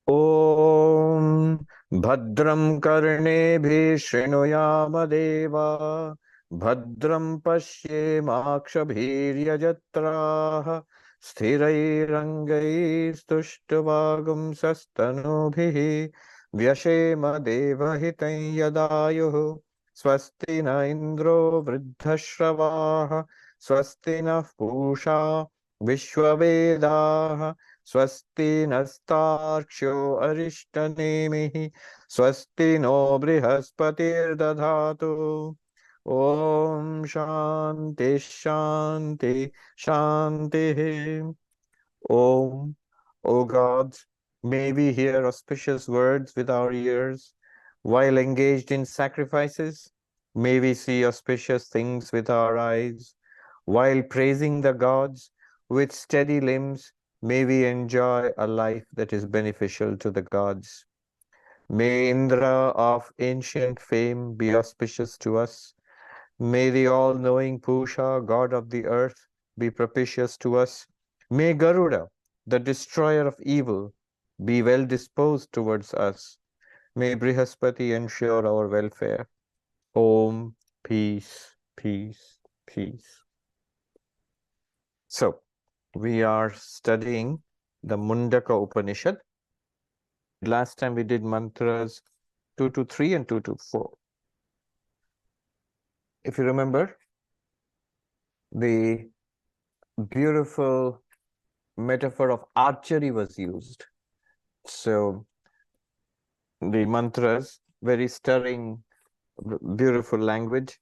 Om Bhadram Karnebi Shrinuyama Deva Bhadram Pashyemakshabhirya Jatraha Sthirairangai Stushtvagum Sastanubhihi Vyashema Devahitan Yadayuhu Swasti na Indro Vruddhashravaha Swasti na Pusha Vishwavedaha स्वस्ति नस्तार्क्ष्यो अरिष्टनेमिः स्वस्ति no बृहस्पतिर्दधातु ॐ शान्ति शान्ति शान्तिः Om. O gods, may we hear auspicious words with our ears while engaged in sacrifices. May we see auspicious things with our eyes while praising the gods with steady limbs. May we enjoy a life that is beneficial to the gods. May Indra of ancient fame be auspicious to us. May the all-knowing Pusha, god of the earth, be propitious to us. May Garuda, the destroyer of evil, be well disposed towards us. May Brihaspati ensure our welfare. Om, peace, peace, peace. So, we are studying the Mundaka Upanishad. Last time we did mantras 2 to 3 and 2 to 4. If you remember, the beautiful metaphor of archery was used. So the mantras, very stirring, beautiful language.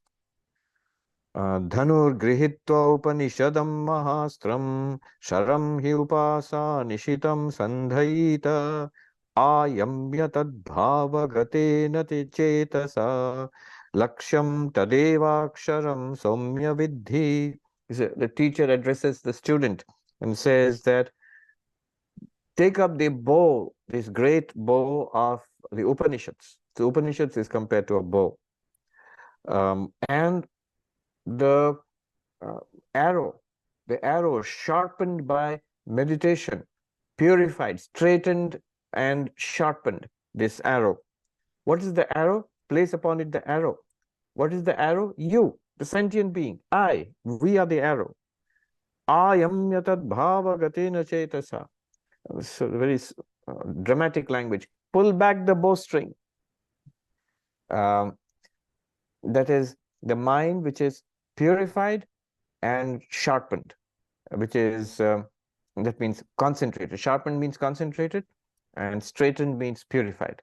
Dhanur grihitva upanishadam mahastram sharam hi upasa nishitam sandhaita ayamya tadbhava gatena chetasa laksham tadevaksharam somya vidhi. The teacher addresses the student and says that take up the bow, this great bow of the Upanishads. The Upanishads is compared to a bow. And the arrow sharpened by meditation, purified, straightened and sharpened, this arrow. What is the arrow? Place upon it the arrow. What is the arrow? You, the sentient being. We are the arrow. Ayamyatad bhava gatena chetasa. So very dramatic language. Pull back the bowstring. That is the mind which is purified and sharpened, which is, that means concentrated. Sharpened means concentrated, and straightened means purified.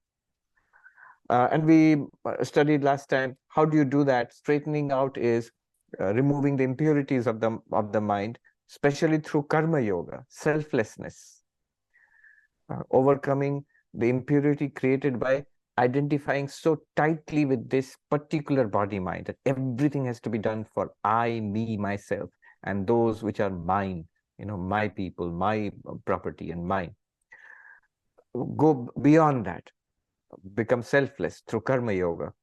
And we studied last time, how do you do that? Straightening out is removing the impurities of the mind, especially through karma yoga, selflessness. Overcoming the impurity created by identifying so tightly with this particular body mind, that everything has to be done for I, me, myself, and those which are mine, my people, my property, and mine. Go beyond that, become selfless through karma yoga,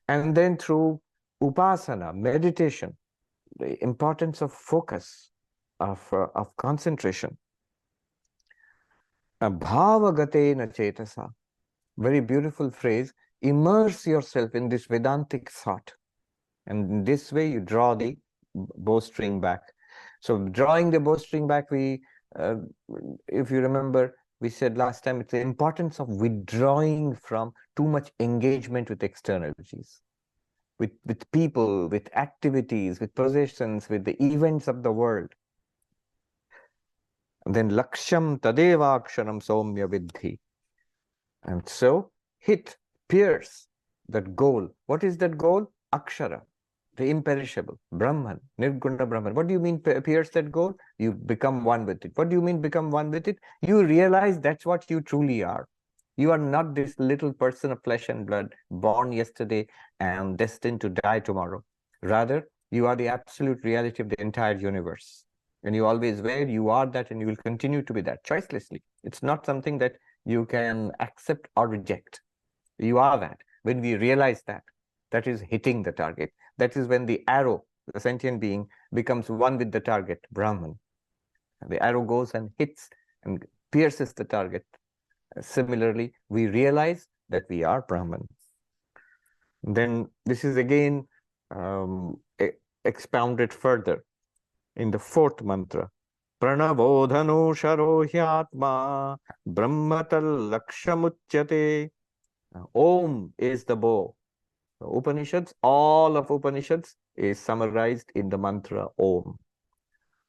and then through upasana, meditation, the importance of focus, of concentration. Bhavagatena chetasa, very beautiful phrase. Immerse yourself in this Vedantic thought, and in this way you draw the bowstring back. So drawing the bowstring back, we, if you remember, we said last time, it's the importance of withdrawing from too much engagement with externalities, with people, with activities, with possessions, with the events of the world. And then laksham tadevaksharam somya vidhi. And so pierce that goal. What is that goal? Akshara, the imperishable, Brahman, Nirguna Brahman. What do you mean pierce that goal? You become one with it. What do you mean become one with it? You realize that's what you truly are. You are not this little person of flesh and blood, born yesterday and destined to die tomorrow. Rather, you are the absolute reality of the entire universe. And you always were, you are that, and you will continue to be that, choicelessly. It's not something that you can accept or reject. You are that. When we realize that, that is hitting the target. That is when the arrow, the sentient being, becomes one with the target, Brahman. And the arrow goes and hits and pierces the target. Similarly, we realize that we are Brahman. Then this is again expounded further in the fourth mantra. Pranabodhanu sharohyatma brahmatal lakshamuchyate. Om is the bow. Upanishads, all of Upanishads is summarized in the mantra Om.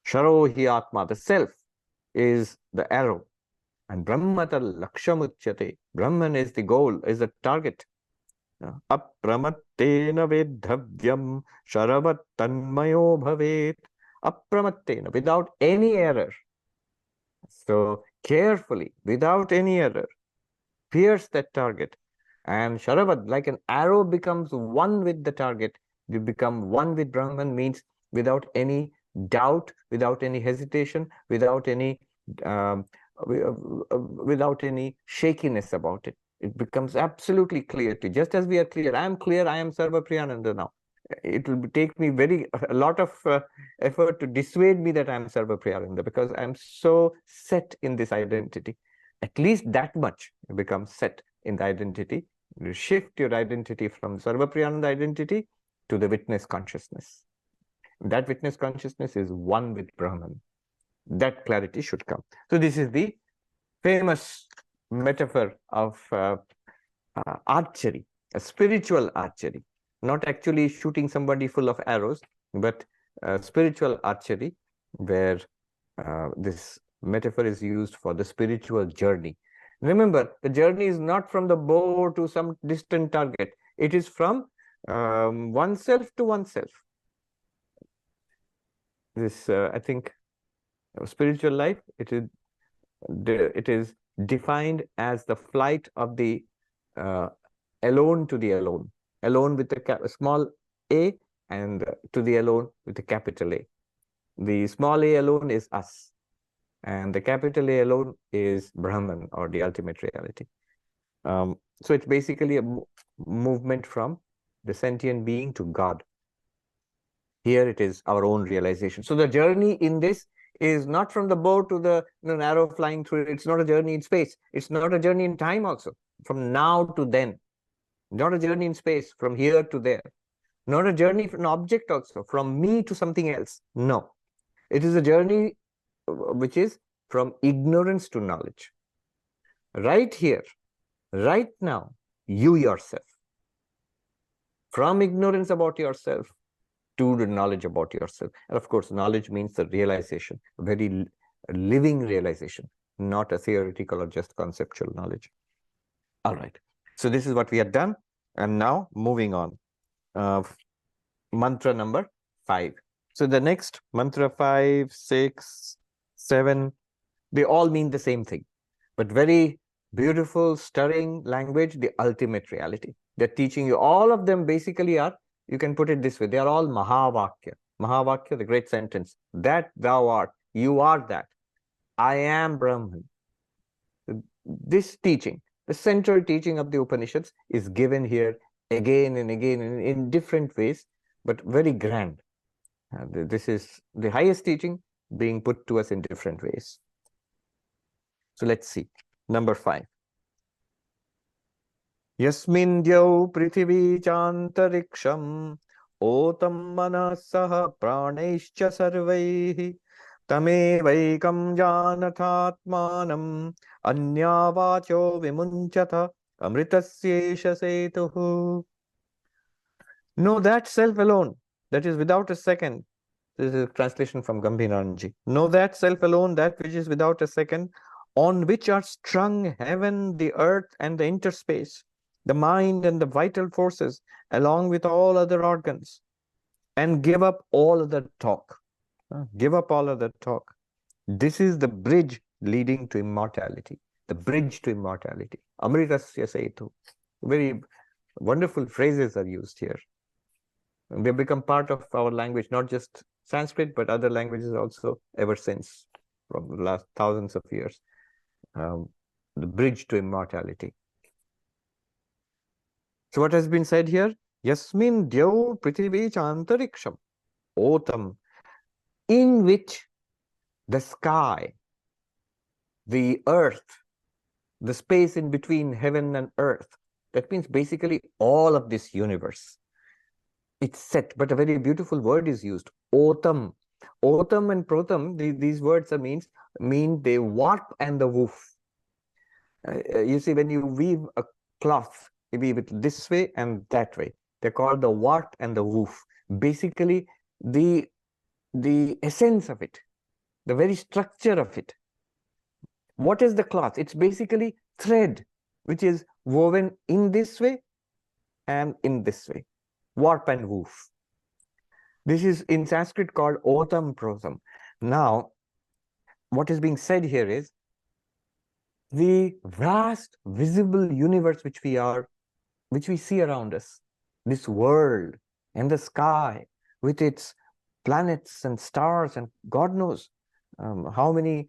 Sharohyatma, the self, is the arrow. And brahmatal lakshamuchyate. Brahman is the goal, is the target. Apramattena vedhavyam sharavat tanmayo bhavet. Apramattena, without any error. So carefully, without any error, pierce that target. And sharavat, like an arrow, becomes one with the target. You become one with Brahman, means without any doubt, without any hesitation, without any without any shakiness about it. It becomes absolutely clear to you. Just as we are clear, I am clear, I am Sarvapriyananda now. It will take me a lot of effort to dissuade me that I am Sarvapriyananda, because I am so set in this identity. At least that much becomes set in the identity. You shift your identity from Sarvapriyananda identity to the witness consciousness. That witness consciousness is one with Brahman. That clarity should come. So this is the famous metaphor of archery, a spiritual archery, not actually shooting somebody full of arrows, but spiritual archery, where this metaphor is used for the spiritual journey. Remember, the journey is not from the bow to some distant target. It is from oneself to oneself. This, I think, spiritual life, it is defined as the flight of the alone to the alone. Alone with a small a, and to the alone with a capital A. The small a alone is us, and the capital A alone is Brahman, or the ultimate reality. So it's basically a movement from the sentient being to God. Here it is our own realization. So the journey in this is not from the bow to the arrow flying through it. It's not a journey in space. It's not a journey in time also, from now to then. Not a journey in space, from here to there. Not a journey from an object also, from me to something else. No. It is a journey which is from ignorance to knowledge. Right here, right now, you yourself. From ignorance about yourself to the knowledge about yourself. And of course, knowledge means the realization, a very living realization, not a theoretical or just conceptual knowledge. All right. So this is what we have done. And now moving on. Mantra number 5. So the next mantra 5, 6, 7, they all mean the same thing, but very beautiful, stirring language, the ultimate reality. They're teaching you, all of them basically are, you can put it this way, they are all Mahavakya. Mahavakya, the great sentence, that thou art, you are that. I am Brahman. This teaching, the central teaching of the Upanishads, is given here again and again in different ways, but very grand. This is the highest teaching being put to us in different ways. So let's see. Number 5. Yasmin dyau prithvi chantariksham otam manasaha praneshcha sarvaihi tamevaikum janathatmanam anyavacho vimunchata amritasyesha setuhu. Know that self alone, that is without a second. This is a translation from Gambhiranji. Know that self alone, that which is without a second, on which are strung heaven, the earth, and the interspace, the mind and the vital forces, along with all other organs, and give up all other talk. Give up all other talk. This is the bridge leading to immortality. The bridge to immortality. Amritasya setu. Very wonderful phrases are used here. They become part of our language, not just Sanskrit, but other languages also ever since, from the last thousands of years. The bridge to immortality. So what has been said here? Yasmin dyau prithvi chantariksham otam, in which the sky, the earth, the space in between heaven and earth. That means basically all of this universe. It's set, but a very beautiful word is used, otam. Otam and protam, these words mean the warp and the woof. You see, when you weave a cloth, you weave it this way and that way. They're called the warp and the woof. Basically, the essence of it, the very structure of it. What is the cloth? It's basically thread, which is woven in this way and in this way. Warp and woof. This is in Sanskrit called otam protam. Now, what is being said here is the vast visible universe which we see around us, this world and the sky with its planets and stars and God knows how many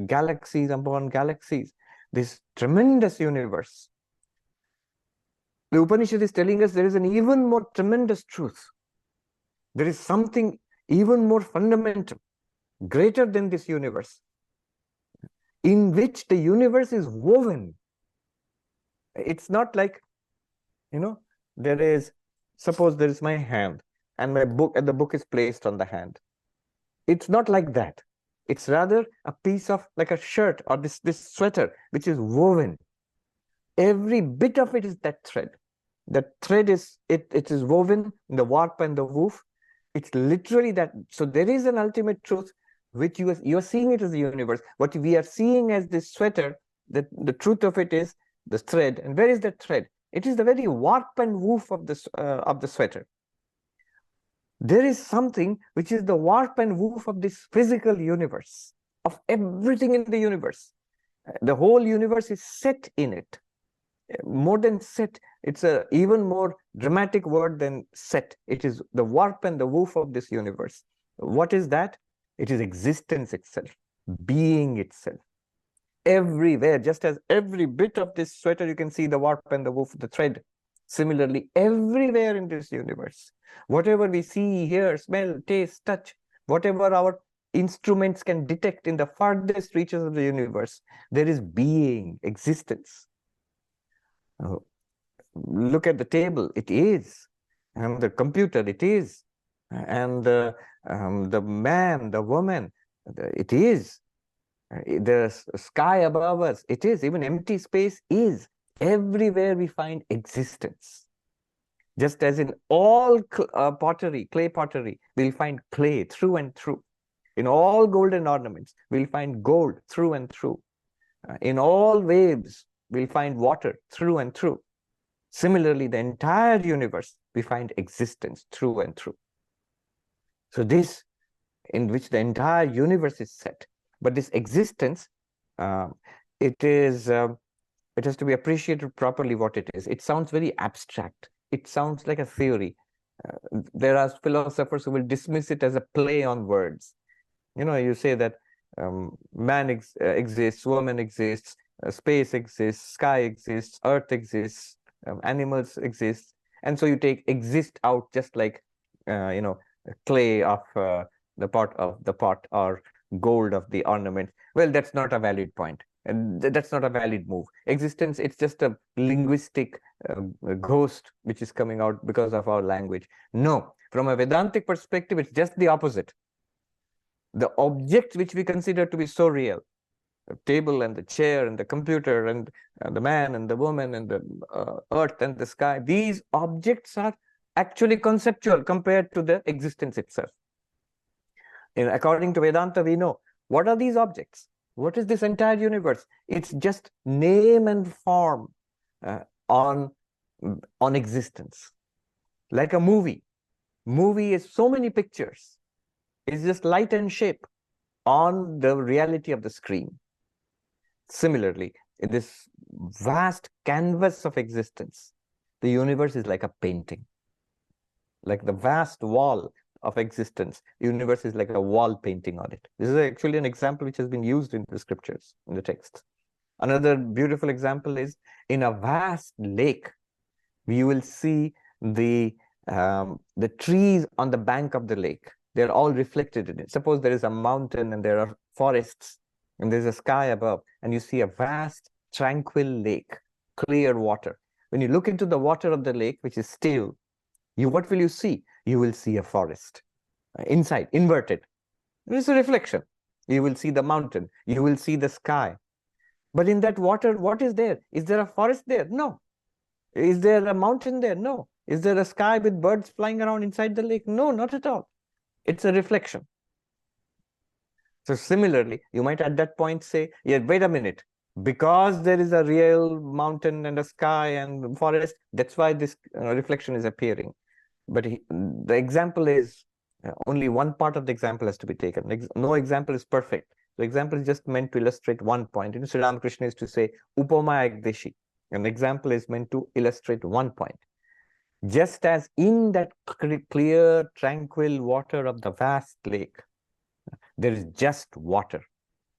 galaxies upon galaxies, this tremendous universe. The Upanishad is telling us there is an even more tremendous truth. There is something even more fundamental, greater than this universe, in which the universe is woven. It's not like, suppose there is my hand and my book, and the book is placed on the hand. It's not like that. It's rather a piece of like a shirt or this sweater, which is woven. Every bit of it is that thread. That thread is, it is woven in the warp and the woof. It's literally that. So there is an ultimate truth, which you are seeing it as the universe. What we are seeing as this sweater, the truth of it is the thread. And where is that thread? It is the very warp and woof of the sweater. There is something which is the warp and woof of this physical universe, of everything in the universe. The whole universe is set in it. More than set, it's a even more dramatic word than set. It is the warp and the woof of this universe. What is that? It is existence itself, being itself. Everywhere, just as every bit of this sweater, you can see the warp and the woof, the thread. Similarly, everywhere in this universe, whatever we see, hear, smell, taste, touch, whatever our instruments can detect in the farthest reaches of the universe, there is being, existence. Look at the table, it is. And the computer, it is. And the man, the woman, it is. The sky above us, it is. Even empty space is. Everywhere we find existence. Just as in all pottery, clay pottery, we'll find clay through and through. In all golden ornaments, we'll find gold through and through. In all waves, we'll find water through and through. Similarly, the entire universe, we find existence through and through. So this, in which the entire universe is set. But this existence, it has to be appreciated properly what it is. It sounds very abstract. It sounds like a theory. There are philosophers who will dismiss it as a play on words. You say that man exists, woman exists, space exists, sky exists, earth exists, animals exist. And so you take exist out just like, clay of the pot or gold of the ornament. Well, that's not a valid point. And that's not a valid move. Existence, it's just a linguistic ghost which is coming out because of our language. No, from a Vedantic perspective, it's just the opposite. The objects which we consider to be so real, the table and the chair and the computer and the man and the woman and the earth and the sky, these objects are actually conceptual compared to the existence itself. According to Vedanta, we know what are these objects. What is this entire universe? It's just name and form on existence. Like a movie. Movie is so many pictures. It's just light and shape on the reality of the screen. Similarly, in this vast canvas of existence, the universe is like a painting. Like the vast wall of existence, the universe is like a wall painting on it. This is actually an example which has been used in the scriptures, in the text. Another beautiful example is in a vast lake, you will see the trees on the bank of the lake. They're all reflected in it. Suppose there is a mountain and there are forests and there's a sky above, and you see a vast tranquil lake, clear water. When you look into the water of the lake, which is still, what will you see? You will see a forest. Inside, inverted. It is a reflection. You will see the mountain. You will see the sky. But in that water, what is there? Is there a forest there? No. Is there a mountain there? No. Is there a sky with birds flying around inside the lake? No, not at all. It's a reflection. So similarly, you might at that point say, yeah, wait a minute. Because there is a real mountain and a sky and forest, that's why this reflection is appearing. But the example is only one part of the example has to be taken. No example is perfect. The example is just meant to illustrate one point. Sri Ramakrishna is to say, Upama Ekdeshi. An example is meant to illustrate one point. Just as in that clear, tranquil water of the vast lake, there is just water,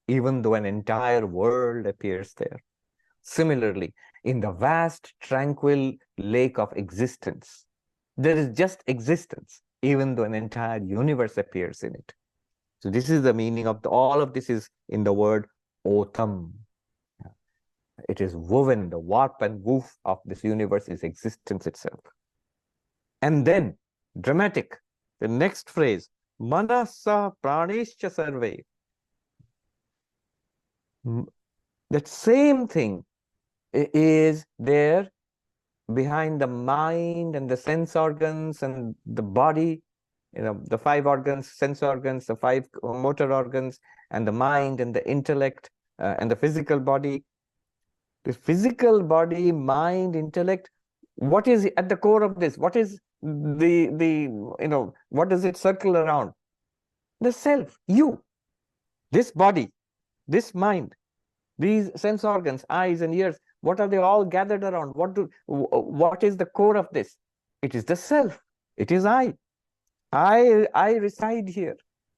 even though an entire world appears there. Similarly, in the vast, tranquil lake of existence, there is just existence, even though an entire universe appears in it. So this is the meaning of all of this is in the word otam. It is woven, the warp and woof of this universe is existence itself. And then, dramatic, the next phrase, manasa pranishcha sarve. That same thing is there behind the mind and the sense organs and the body, the 5 organs, sense organs, the 5 motor organs, and the mind and the intellect and the physical body. The physical body, mind, intellect, what is at the core of this? What is what does it circle around? The self, you, this body, this mind, these sense organs, eyes and ears, what are they all gathered around? What is the core of this? It is the self. It is I. I reside here.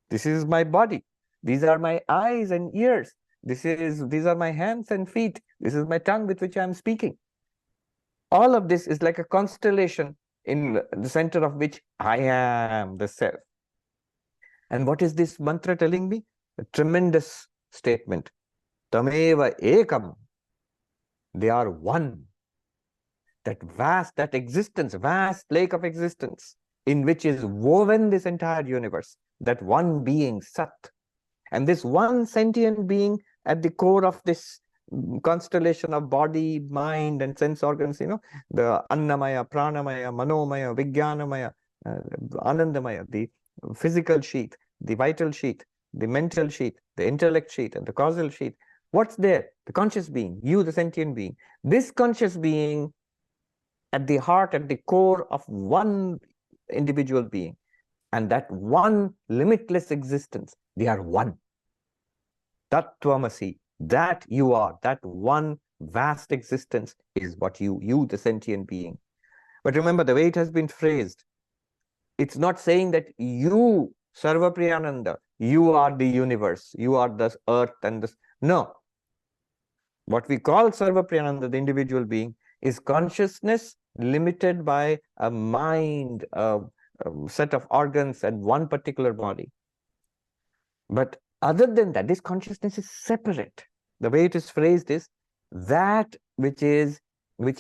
This is my body. These are my eyes and ears. These are my hands and feet. This is my tongue with which I am speaking. All of this is like a constellation in the center of which I am the self. And what is this mantra telling me? A tremendous statement. Tameva ekam. They are one. That vast, that existence, vast lake of existence, in which is woven this entire universe, that one being, Sat. And this one sentient being at the core of this constellation of body, mind, and sense organs, the Annamaya, Pranamaya, Manomaya, Vijnanamaya, Anandamaya, the physical sheath, the vital sheath, the mental sheath, the intellect sheath, and the causal sheath. What's there? The conscious being, you, the sentient being. This conscious being at the heart, at the core of one individual being. And that one limitless existence, they are one. Tattvamasi, that you are, that one vast existence is what you, the sentient being. But remember, the way it has been phrased, it's not saying that you, Sarvapriyananda, you are the universe, you are the earth and this. No. What we call Sarvapriyananda, the individual being, is consciousness limited by a mind, a set of organs and one particular body. But other than that, this consciousness is separate. The way it is phrased is that which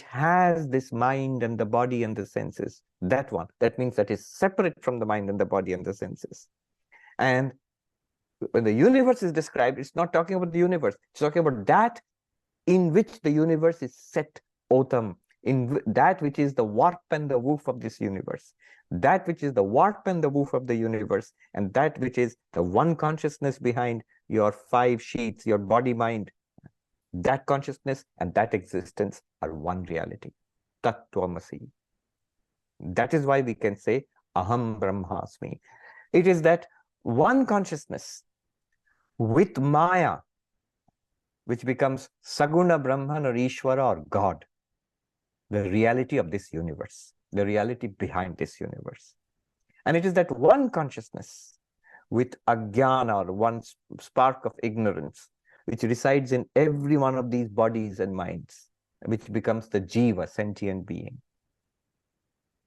has this mind and the body and the senses. That one. That means that is separate from the mind and the body and the senses. And when the universe is described, it's not talking about the universe. It's talking about that in which the universe is set, otam, in that which is the warp and the woof of this universe. That which is the warp and the woof of the universe, and that which is the one consciousness behind your 5 sheets, your body, mind. That consciousness and that existence are one reality. Tattvamasi. That is why we can say, Aham Brahmasmi. It is that one consciousness with Maya, which becomes Saguna Brahman or Ishvara or God, the reality of this universe, the reality behind this universe. And it is that one consciousness with Ajnana or one spark of ignorance, which resides in every one of these bodies and minds, which becomes the Jiva, sentient being.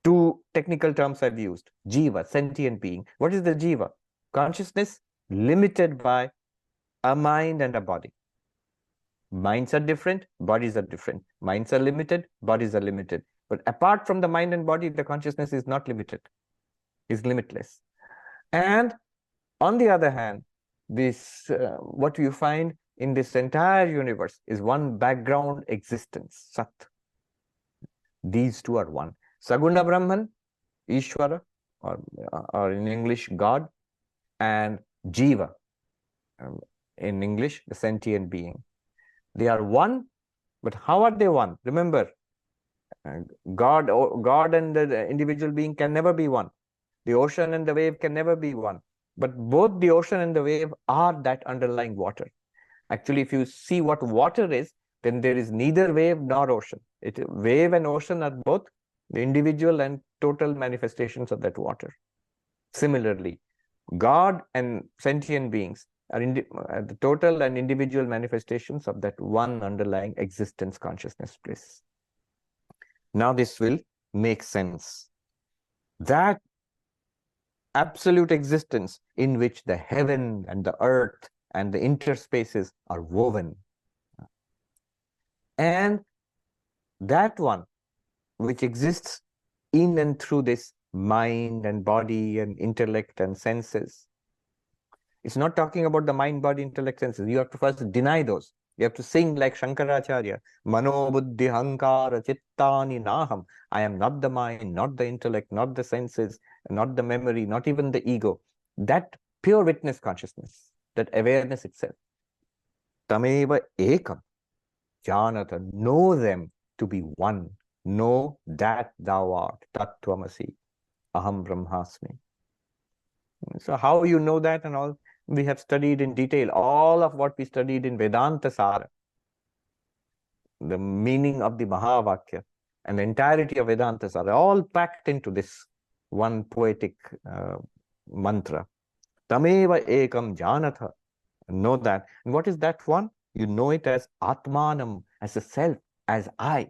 2 technical terms I've used. Jiva, sentient being. What is the Jiva? Consciousness limited by a mind and a body. Minds are different, bodies are different. Minds are limited, bodies are limited. But apart from the mind and body, the consciousness is not limited, is limitless. And on the other hand, this what you find in this entire universe is one background existence, Sat. These two are one. Saguna Brahman, Ishvara, or in English, God, and Jiva, in English, the sentient being. They are one, but how are they one? Remember, God and the individual being can never be one. The ocean and the wave can never be one. But both the ocean and the wave are that underlying water. Actually, if you see what water is, then there is neither wave nor ocean. Wave and ocean are both the individual and total manifestations of that water. Similarly, God and sentient beings are the total and individual manifestations of that one underlying existence consciousness bliss. Now this will make sense. That absolute existence in which the heaven and the earth and the interspaces are woven. And that one which exists in and through this mind and body and intellect and senses. It's not talking about the mind, body, intellect, senses. You have to first deny those. You have to sing like Shankaracharya, Mano buddhi hankara chittani naham. I am not the mind, not the intellect, not the senses, not the memory, not even the ego. That pure witness consciousness, that awareness itself. Tameva ekam janata, know them to be one. Know that thou art, tattvamasi, aham brahmasmi. So how you know that and all, we have studied in detail. All of what we studied in Vedanta Sara, the meaning of the Mahavakya and the entirety of Vedanta Sara, all packed into this one poetic mantra. Tameva ekam janatha. Know that. And what is that one? You know it as Atmanam, as a self, as I.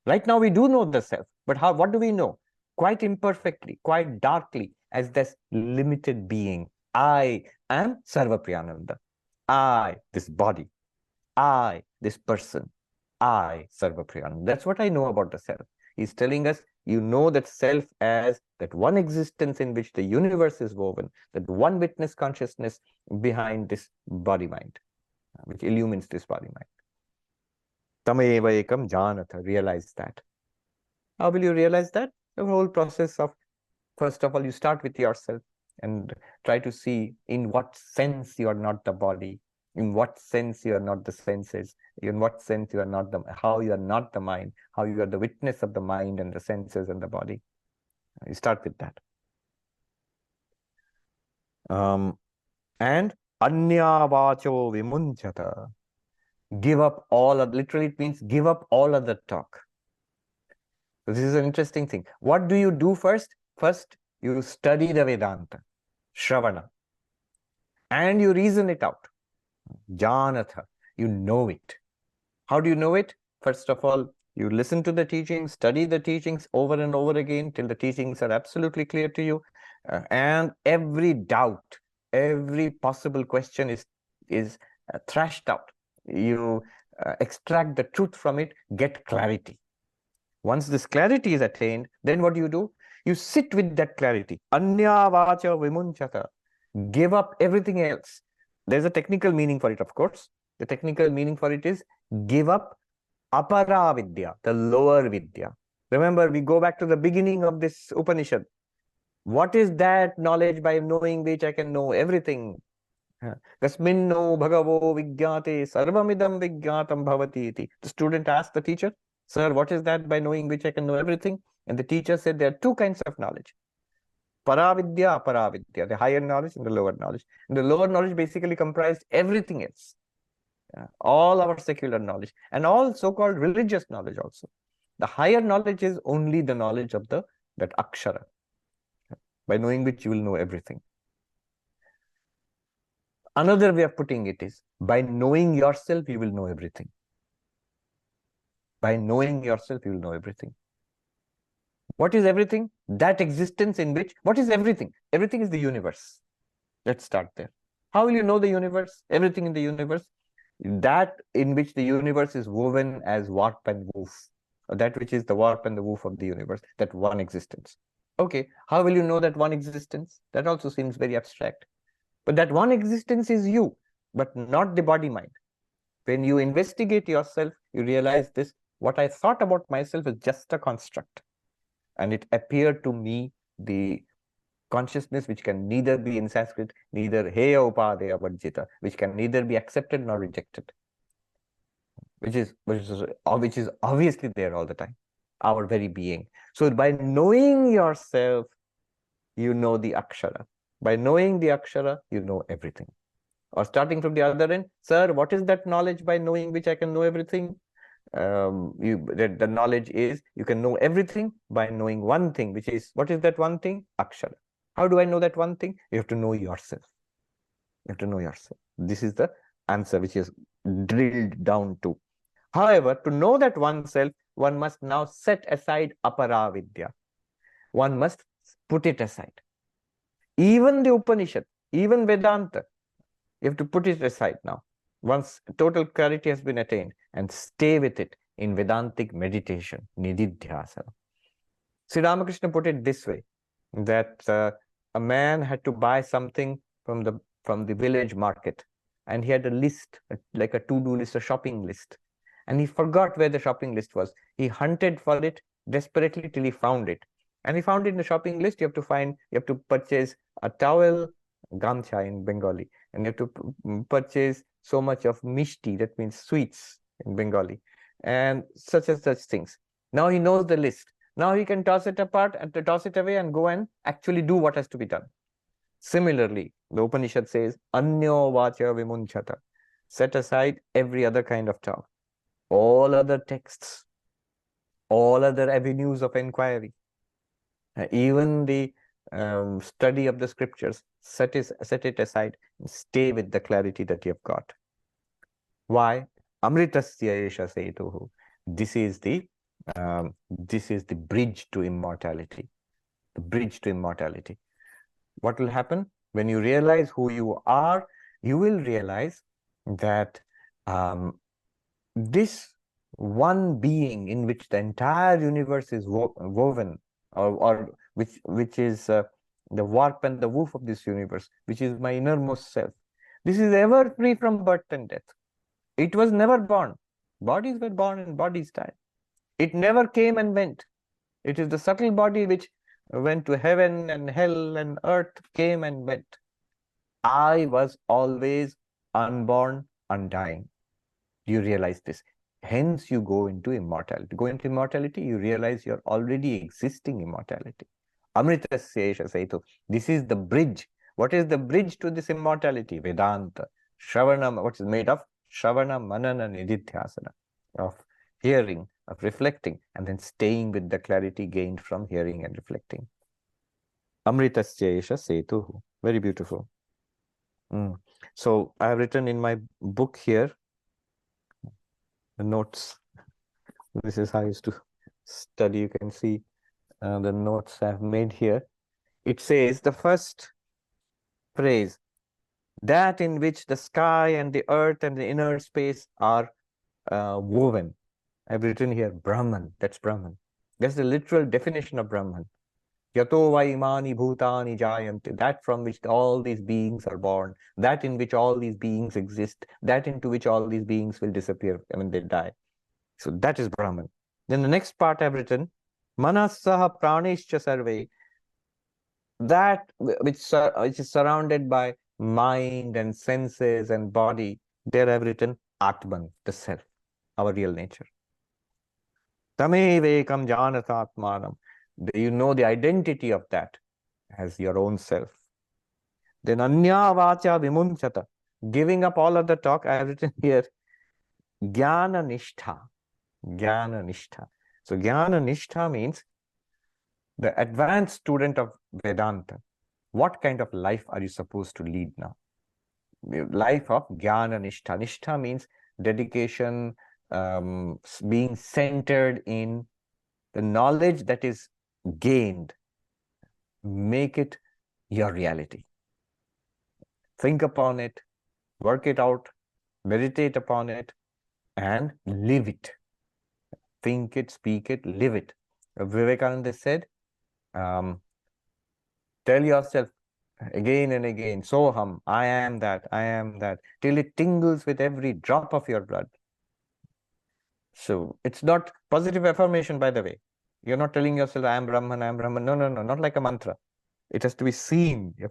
Right now we do know the self, but what do we know? Quite imperfectly, quite darkly, as this limited being. I am Sarvapriyananda. I, this body. I, this person. I, Sarvapriyananda. That's what I know about the self. He's telling us, you know that self as that one existence in which the universe is woven, that one witness consciousness behind this body-mind, which illumines this body-mind. Tameva ekam janatha, realize that. How will you realize that? The whole process of, first of all, you start with yourself and try to see in what sense you are not the body, in what sense you are not the senses, in what sense you are not how you are not the mind, how you are the witness of the mind and the senses and the body. You start with that. And anya vacho vimunchata. Give up all, literally it means give up all other talk. So this is an interesting thing. What do you do first? First, you study the Vedanta, Shravana, and you reason it out. Janatha, you know it. How do you know it? First of all, you listen to the teachings, study the teachings over and over again till the teachings are absolutely clear to you. And every doubt, every possible question is thrashed out. You extract the truth from it, get clarity. Once this clarity is attained, then what do? You sit with that clarity. Anya vacha vimunchata. Give up everything else. There's a technical meaning for it, of course. The technical meaning for it is give up apara vidya, the lower vidya. Remember, we go back to the beginning of this Upanishad. What is that knowledge by knowing which I can know everything? Kasminno bhagavo vigyate sarvamidam vigyatam bhavati iti. The student asked the teacher, sir, what is that by knowing which I can know everything? And the teacher said there are two kinds of knowledge. Paravidya, aparavidya, the higher knowledge and the lower knowledge. And the lower knowledge basically comprised everything else. All our secular knowledge and all so-called religious knowledge also. The higher knowledge is only the knowledge of that akshara, by knowing which you will know everything. Another way of putting it is, by knowing yourself, you will know everything. By knowing yourself, you will know everything. What is everything? That existence in which, what is everything? Everything is the universe. Let's start there. How will you know the universe? Everything in the universe? that in which the universe is woven as warp and woof, or that which is the warp and the woof of the universe, that one existence. Okay, how will you know that one existence? That also seems very abstract. But that one existence is you, but not the body mind. When you investigate yourself, you realize this, what I thought about myself is just a construct. And it appeared to me the consciousness which can neither be in Sanskrit, neither heya upadeya varjita, which can neither be accepted nor rejected, which is obviously there all the time, our very being. So by knowing yourself, you know the akshara. By knowing the akshara, you know everything. Or starting from the other end, sir, what is that knowledge by knowing which I can know everything? The knowledge is you can know everything by knowing one thing, which is, what is that one thing? Akshara. How do I know that one thing? You have to know yourself. You have to know yourself. This is the answer which is drilled down to. However, to know that oneself, one must now set aside aparavidya. One must put it aside. Even the Upanishad, even Vedanta, you have to put it aside now. Once total clarity has been attained, and stay with it in Vedantic meditation, nididhyasana. Sri Ramakrishna put it this way, that a man had to buy something from the village market, and he had a list, like a to-do list, a shopping list, and he forgot where the shopping list was. He hunted for it desperately till he found it, and he found it in the shopping list. You have to purchase a towel, gamcha in Bengali, and you have to purchase so much of mishti, that means sweets in Bengali, and such things. Now he knows the list. Now he can toss it apart and toss it away and go and actually do what has to be done. Similarly, the Upanishad says, Anyo vacha vimunchata. Set aside every other kind of talk, all other texts, all other avenues of inquiry, even the study of the scriptures, set it aside and stay with the clarity that you have got. Why? Amritasya esha setuhu. This is the bridge to immortality. The bridge to immortality. What will happen? When you realize who you are, you will realize that this one being in which the entire universe is woven, or which is the warp and the woof of this universe, which is my innermost self. This is ever free from birth and death. It was never born. Bodies were born and bodies died. It never came and went. It is the subtle body which went to heaven and hell and earth, came and went. I was always unborn, undying. You realize this. Hence you go into immortality. Go into immortality, you realize you're already existing immortality. Amritasya esha setu. This is the bridge. What is the bridge to this immortality? Vedanta. Shravana, what is made of? Shravana, Manana, Nididhyasana. Of hearing, of reflecting, and then staying with the clarity gained from hearing and reflecting. Amritasya esha setu. Very beautiful. So I have written in my book here, the notes. This is how I used to study. You can see the notes I've made here. It says, the first phrase, that in which the sky and the earth and the inner space are woven. I've written here Brahman. That's Brahman. That's the literal definition of Brahman. Yato va imani bhutani jayante. That from which all these beings are born. That in which all these beings exist. That into which all these beings will disappear when they die. So that is Brahman. Then the next part I've written, Manasaha praneshcha sarve. That which is surrounded by mind and senses and body. There I've written Atman, the self, our real nature. Tamevekam janata atmanam. You know the identity of that as your own self. Then anya vacha vimunchata. Giving up all other talk, I have written here jnana nishtha. Jnana nishtha. So jnana nishtha means the advanced student of Vedanta. What kind of life are you supposed to lead now? The life of jnana nishtha. Nishtha means dedication, being centered in the knowledge that is gained. Make it your reality. Think upon it, work it out, meditate upon it, and live it. Think it, speak it, live it. Vivekananda said, tell yourself again and again, Soham, I am that, till it tingles with every drop of your blood. So it's not positive affirmation, by the way. You're not telling yourself, I am Brahman, I am Brahman. No, not like a mantra. It has to be seen. You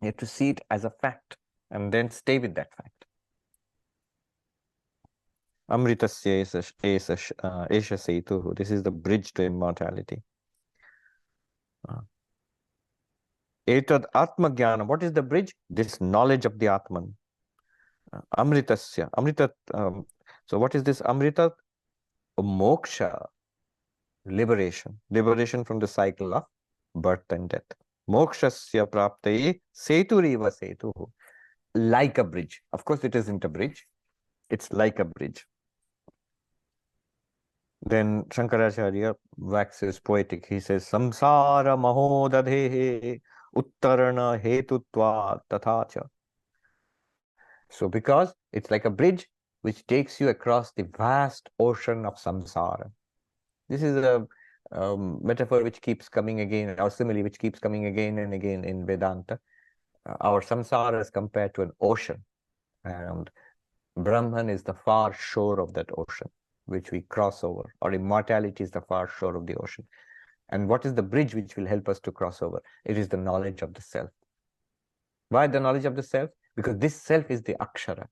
have to see it as a fact and then stay with that fact. Amritasya esha setu. This is the bridge to immortality. Etad atma jnana. What is the bridge? This knowledge of the Atman. Amritasya. Amrita. So what is this Amrita? Moksha. Liberation. Liberation from the cycle of birth and death. Mokshasya praptaye seturiva setu. Like a bridge. Of course, it isn't a bridge. It's like a bridge. Then Shankaracharya waxes poetic. He says, Samsara mahodadhehe uttarana hetutva tathacha. So because it's like a bridge which takes you across the vast ocean of samsara. This is a metaphor which keeps coming again, or simile which keeps coming again and again in Vedanta. Our samsara is compared to an ocean, and Brahman is the far shore of that ocean, which we cross over, or immortality is the far shore of the ocean. And what is the bridge which will help us to cross over? It is the knowledge of the self. Why the knowledge of the self? Because this self is the akshara.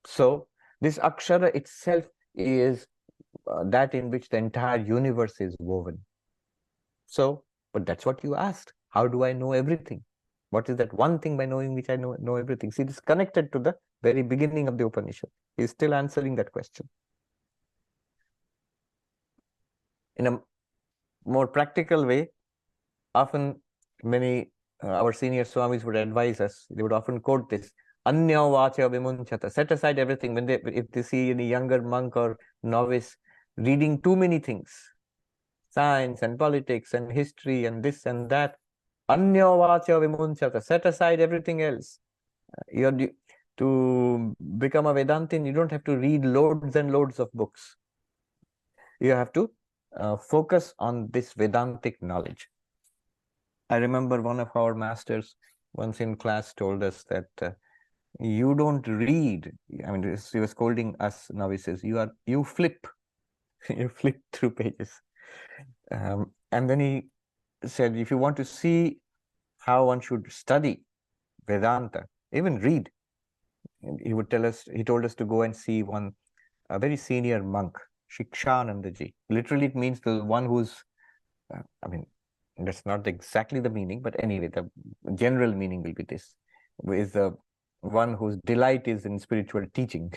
So this akshara itself is that in which the entire universe is woven. So, but that's what you asked. How do I know everything? What is that one thing by knowing which I know everything? See, this is connected to the very beginning of the Upanishad. He's still answering that question. In a more practical way, often many our senior Swamis would advise us, they would often quote this, Anya vacha vimunchata. Set aside everything. If they see any younger monk or novice reading too many things, science and politics and history and this and that, Anya vacha vimunchata. Set aside everything else. To become a Vedantin, you don't have to read loads and loads of books. You have to focus on this Vedantic knowledge. I remember one of our masters once in class told us that you don't read. I mean, he was scolding us novices. You flip, you flip through pages. And then he said, if you want to see how one should study Vedanta, even read, he told us to go and see a very senior monk, Shikshanandaji. Literally, it means the one who's, I mean, that's not exactly the meaning, but anyway, the general meaning will be this, is the one whose delight is in spiritual teaching.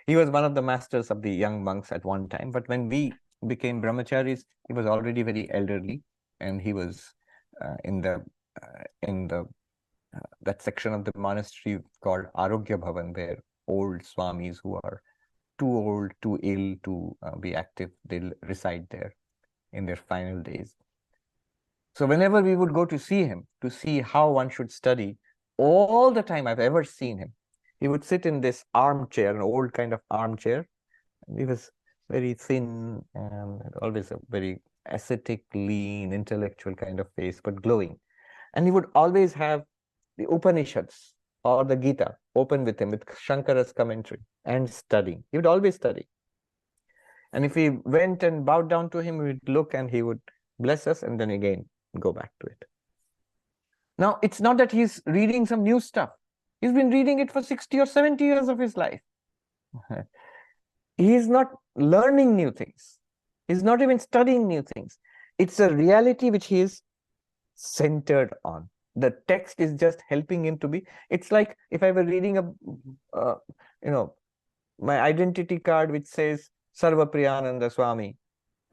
He was one of the masters of the young monks at one time, but when we became brahmacharis, he was already very elderly, and he was in that section of the monastery called Arogya Bhavan, where old swamis who are too old, too ill to be active, they'll reside there in their final days. So whenever we would go to see him, to see how one should study, all the time I've ever seen him, he would sit in this armchair, an old kind of armchair. And he was very thin and always a very ascetic, lean, intellectual kind of face, but glowing. And he would always have the Upanishads or the Gita open with him, with Shankara's commentary, and studying. He would always study. And if we went and bowed down to him, we would look and he would bless us and then again go back to it. Now, it's not that he's reading some new stuff. He's been reading it for 60 or 70 years of his life. He's not learning new things. He's not even studying new things. It's a reality which he is centered on. The text is just helping him to be. It's like if I were reading my identity card which says Sarvapriyananda Swami.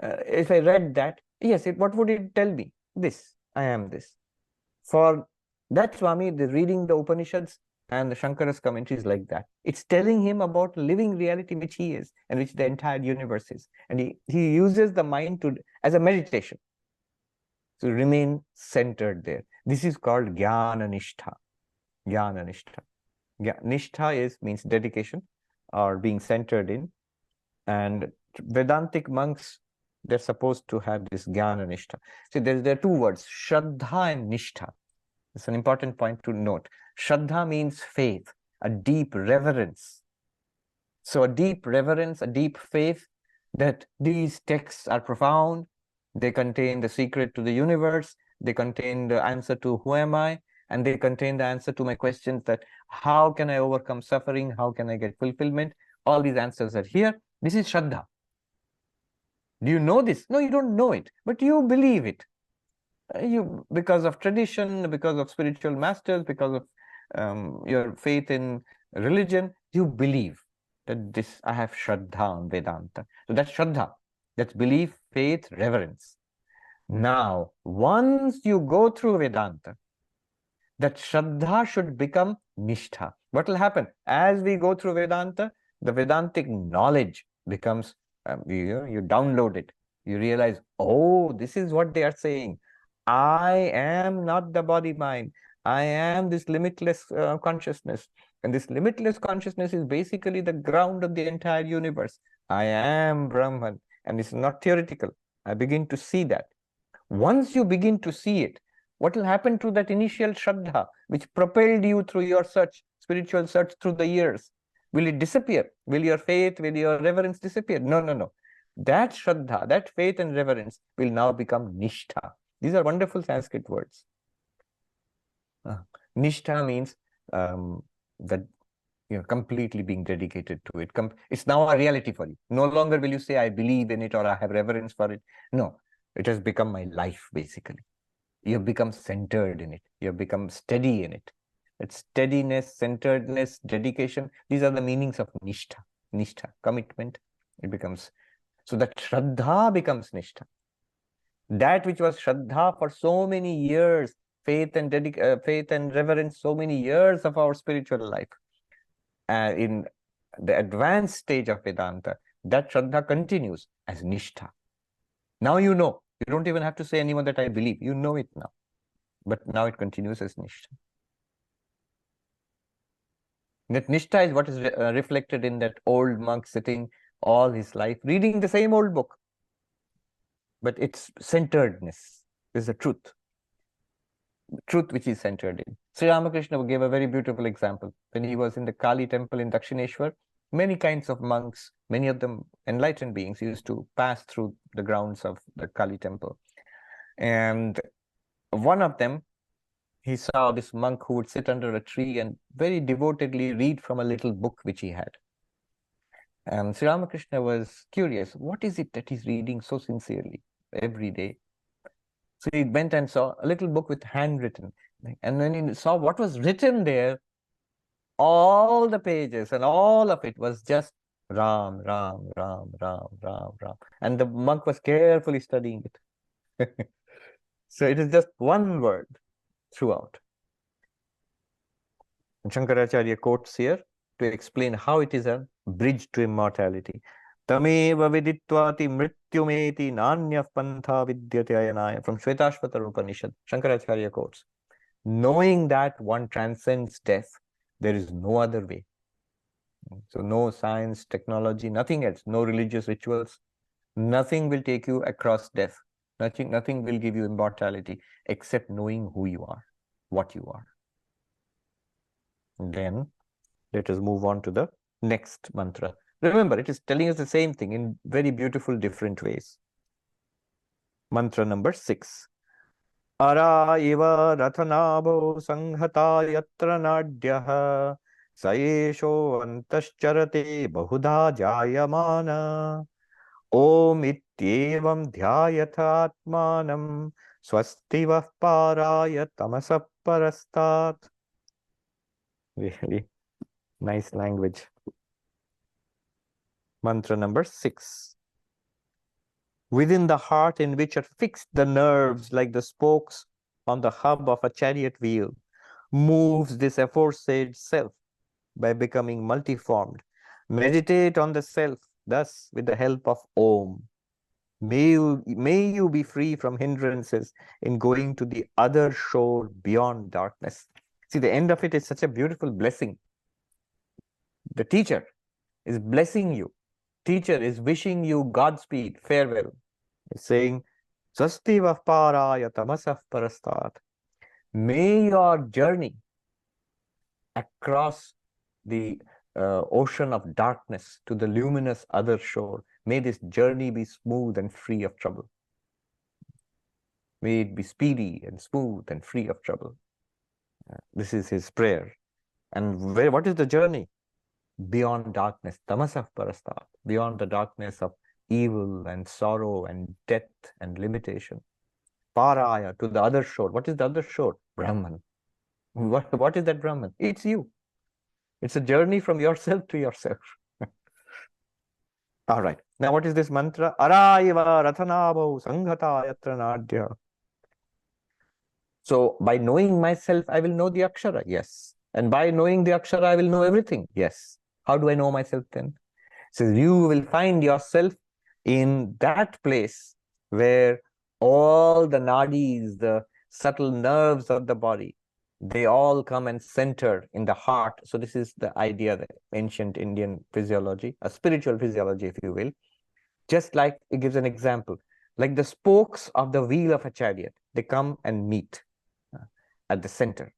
If I read that, yes, what would it tell me? This, I am this. For that Swami, the reading the Upanishads and the Shankara's commentary is like that. It's telling him about living reality which he is and which the entire universe is. And he uses the mind as a meditation to remain centered there. This is called Jnana Nishtha. Jnana Nishtha. Yeah, nishtha means dedication or being centered in. And Vedantic monks, they're supposed to have this jnana nishtha. See, there are two words, shraddha and nishtha. It's an important point to note. Shraddha means faith, a deep reverence. So a deep reverence, a deep faith that these texts are profound, they contain the secret to the universe, they contain the answer to who am I, and they contain the answer to my questions that how can I overcome suffering, how can I get fulfillment. All these answers are here. This is Shraddha. Do you know this? No, you don't know it, but you believe it. You, because of tradition, because of spiritual masters, because of your faith in religion, you believe that this, I have Shraddha on Vedanta. So that's Shraddha. That's belief, faith, reverence. Now, once you go through Vedanta, that Shraddha should become Nishtha. What will happen? As we go through Vedanta, the Vedantic knowledge becomes, you download it. You realize, oh, this is what they are saying. I am not the body-mind. I am this limitless consciousness. And this limitless consciousness is basically the ground of the entire universe. I am Brahman. And it's not theoretical. I begin to see that. Once you begin to see it, what will happen to that initial Shraddha, which propelled you through your search, spiritual search through the years? Will it disappear? Will your faith, will your reverence disappear? No, no, no. That Shraddha, that faith and reverence will now become Nishtha. These are wonderful Sanskrit words. Nishtha means that you're completely being dedicated to it. It's now a reality for you. No longer will you say, I believe in it or I have reverence for it. No, it has become my life, basically. You have become centered in it. You have become steady in it. It's steadiness, centeredness, dedication. These are the meanings of Nishtha. Nishtha, commitment. It becomes, so that Shraddha becomes Nishtha. That which was Shraddha for so many years, faith and reverence, so many years of our spiritual life. In the advanced stage of Vedanta, that Shraddha continues as Nishtha. Now you know. You don't even have to say anyone that I believe. You know it now. But now it continues as Nishtha. That Nishtha is what is reflected in that old monk sitting all his life, reading the same old book. But it's centeredness is the truth. Truth which is centered in. Sri Ramakrishna gave a very beautiful example. When he was in the Kali temple in Dakshineshwar, many kinds of monks, many of them enlightened beings, used to pass through the grounds of the Kali temple. And one of them, he saw this monk who would sit under a tree and very devotedly read from a little book which he had. And Sri Ramakrishna was curious, what is it that he's reading so sincerely every day? So he went and saw a little book with handwritten. And when he saw what was written there, all the pages and all of it was just Ram, Ram, Ram, Ram, Ram, Ram. And the monk was carefully studying it. So it is just one word throughout. And Shankaracharya quotes here to explain how it is a bridge to immortality. Tameva viditvati mrityumeti nanya pantha vidyate ayanaya. From Shvetashvatara Upanishad, Shankaracharya quotes, knowing that one transcends death, there is no other way. So no science, technology, nothing else, no religious rituals, nothing will take you across death. Nothing will give you immortality except knowing who you are, what you are. Then let us move on to the next mantra. Remember, it is telling us the same thing in very beautiful, different ways. Mantra number 6. Ara eva rathanabo sanghata yatra nadyaha saesho antascharate bahudha jayamana om ityevam dhyayatha atmanam swastivah paraya tamasap parastat. Really nice language. Mantra number 6. Within the heart in which are fixed the nerves like the spokes on the hub of a chariot wheel, moves this aforesaid self by becoming multiformed. Meditate on the self, thus with the help of Om. May you be free from hindrances in going to the other shore beyond darkness. See, the end of it is such a beautiful blessing. The teacher is blessing you. Teacher is wishing you Godspeed, farewell. He's saying, Swasti Vahparaya tamasah parastat. May your journey across the ocean of darkness to the luminous other shore, may this journey be smooth and free of trouble. May it be speedy and smooth and free of trouble. This is his prayer. And what is the journey? Beyond darkness, tamasah parastat, beyond the darkness of evil and sorrow and death and limitation. Paraya, to the other shore. What is the other shore? Brahman. What is that Brahman? It's you. It's a journey from yourself to yourself. All right. Now, what is this mantra? Araiva rathanabho sanghata yatra nadya. So, by knowing myself, I will know the Akshara. Yes. And by knowing the Akshara, I will know everything. Yes. How do I know myself then? So, you will find yourself in that place where all the nadis, the subtle nerves of the body, they all come and center in the heart. So this is the idea, the ancient Indian physiology, a spiritual physiology, if you will. Just like, it gives an example, like the spokes of the wheel of a chariot, they come and meet at the center.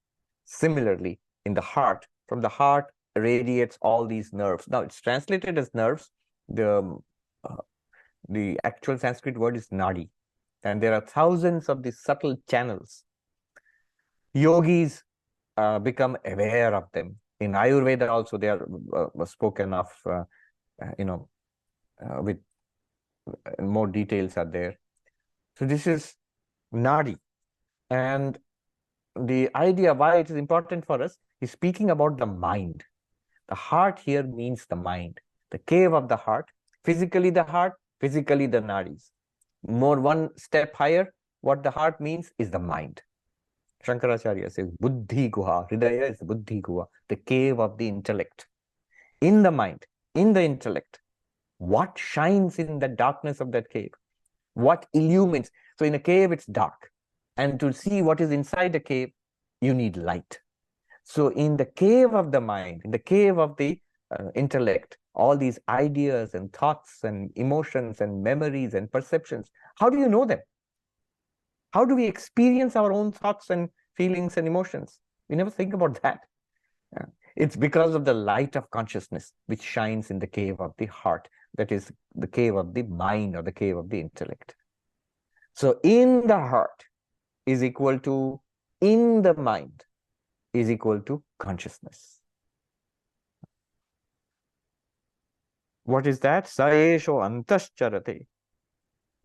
Similarly, in the heart, from the heart radiates all these nerves. Now, it's translated as nerves. The actual Sanskrit word is nadi. And there are thousands of these subtle channels. Yogis become aware of them. In Ayurveda also, they are spoken of, with more details are there. So this is nadi. And the idea why it is important for us is speaking about the mind. The heart here means the mind, the cave of the heart, physically the heart, physically the nadis. More one step higher, what the heart means is the mind. Shankaracharya says, Buddhi Guha, Hridaya is Buddhi Guha, the cave of the intellect. In the mind, in the intellect, what shines in the darkness of that cave? What illumines? So in a cave, it's dark. And to see what is inside the cave, you need light. So in the cave of the mind, in the cave of the intellect, all these ideas and thoughts and emotions and memories and perceptions, how do you know them? How do we experience our own thoughts and feelings and emotions? We never think about that. It's because of the light of consciousness which shines in the cave of the heart. That is the cave of the mind or the cave of the intellect. So in the heart is equal to, in the mind is equal to consciousness. What is that? Saesho antascharate.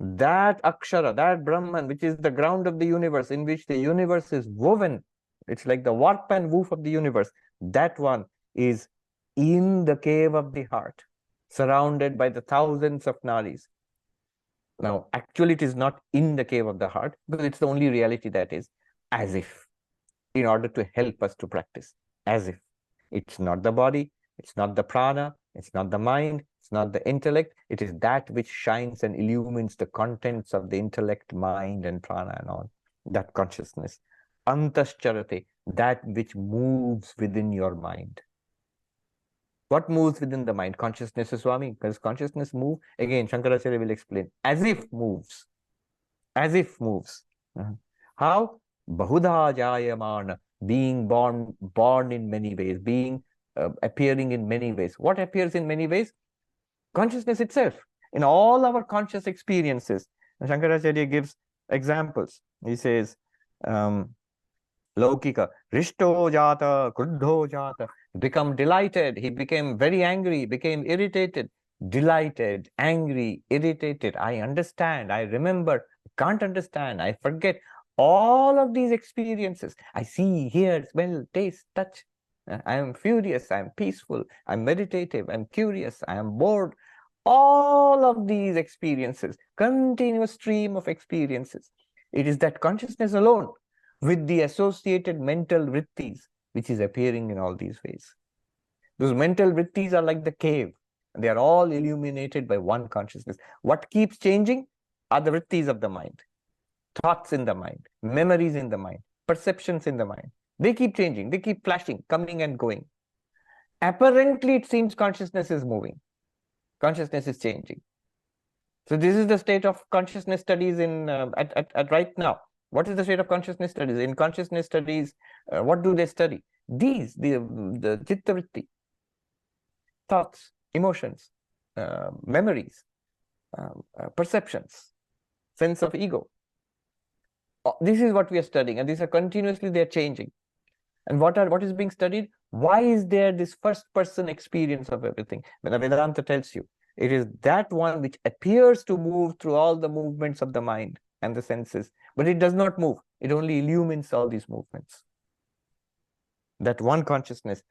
That Akshara, that Brahman, which is the ground of the universe, in which the universe is woven, it's like the warp and woof of the universe. That one is in the cave of the heart, surrounded by the thousands of nadis. Now, actually, it is not in the cave of the heart, because it's the only reality that is, as if, in order to help us to practice, as if. It's not the body, it's not the prana, it's not the mind, it's not the intellect, it is that which shines and illumines the contents of the intellect, mind, and prana and all, that consciousness. Antascharate, that which moves within your mind. What moves within the mind? Consciousness, Swami. Does consciousness move? Again, Shankaracharya will explain. As if moves. As if moves. How? Bahudha jayamana, being born in many ways, being appearing in many ways. What appears in many ways? Consciousness itself. In all our conscious experiences. And Shankaracharya gives examples. He says, Laukika, Rishto jata, Kruddho jata, become delighted. He became very angry, became irritated, delighted, angry, irritated. I understand, I remember, can't understand, I forget. All of these experiences, I see, hear, smell, taste, touch. I am furious, I am peaceful, I am meditative, I am curious, I am bored. All of these experiences, continuous stream of experiences. It is that consciousness alone with the associated mental vrittis, which is appearing in all these ways. Those mental vrittis are like the cave. They are all illuminated by one consciousness. What keeps changing are the vrittis of the mind. Thoughts in the mind, memories in the mind, perceptions in the mind. They keep changing, they keep flashing, coming and going. Apparently, it seems consciousness is moving. Consciousness is changing. So this is the state of consciousness studies in at right now. What is the state of consciousness studies? In consciousness studies, what do they study? These, the chitta vritti, thoughts, emotions, memories, perceptions, sense of ego. This is what we are studying, and these are continuously, they are changing. And what is being studied? Why is there this first person experience of everything? When the Vedanta tells you, it is that one which appears to move through all the movements of the mind and the senses, but it does not move. It only illumines all these movements. That one consciousness,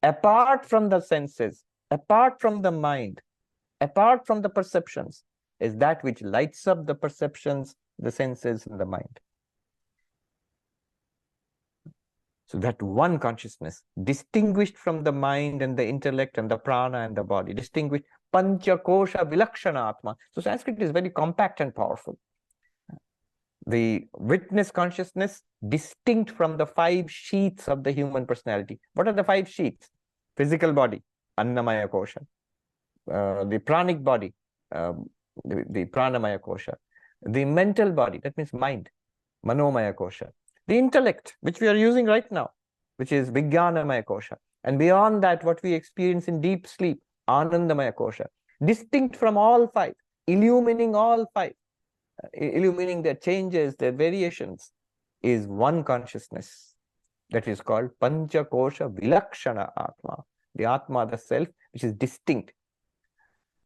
apart from the senses, apart from the mind, apart from the perceptions, is that which lights up the perceptions, the senses, and the mind. So that one consciousness, distinguished from the mind and the intellect and the prana and the body, distinguished, pancha kosha vilakshana atma. So Sanskrit is very compact and powerful. The witness consciousness, distinct from the 5 sheaths of the human personality. What are the 5 sheaths? Physical body, annamaya kosha. The pranic body, the pranamaya kosha. The mental body, that means mind, manomaya kosha. The intellect, which we are using right now, which is Vijnanamaya Kosha. And beyond that, what we experience in deep sleep, Anandamaya Kosha. Distinct from all 5, illumining all 5, illumining their changes, their variations, is one consciousness. That is called Pancha Kosha Vilakshana Atma. The Atma, the self, which is distinct.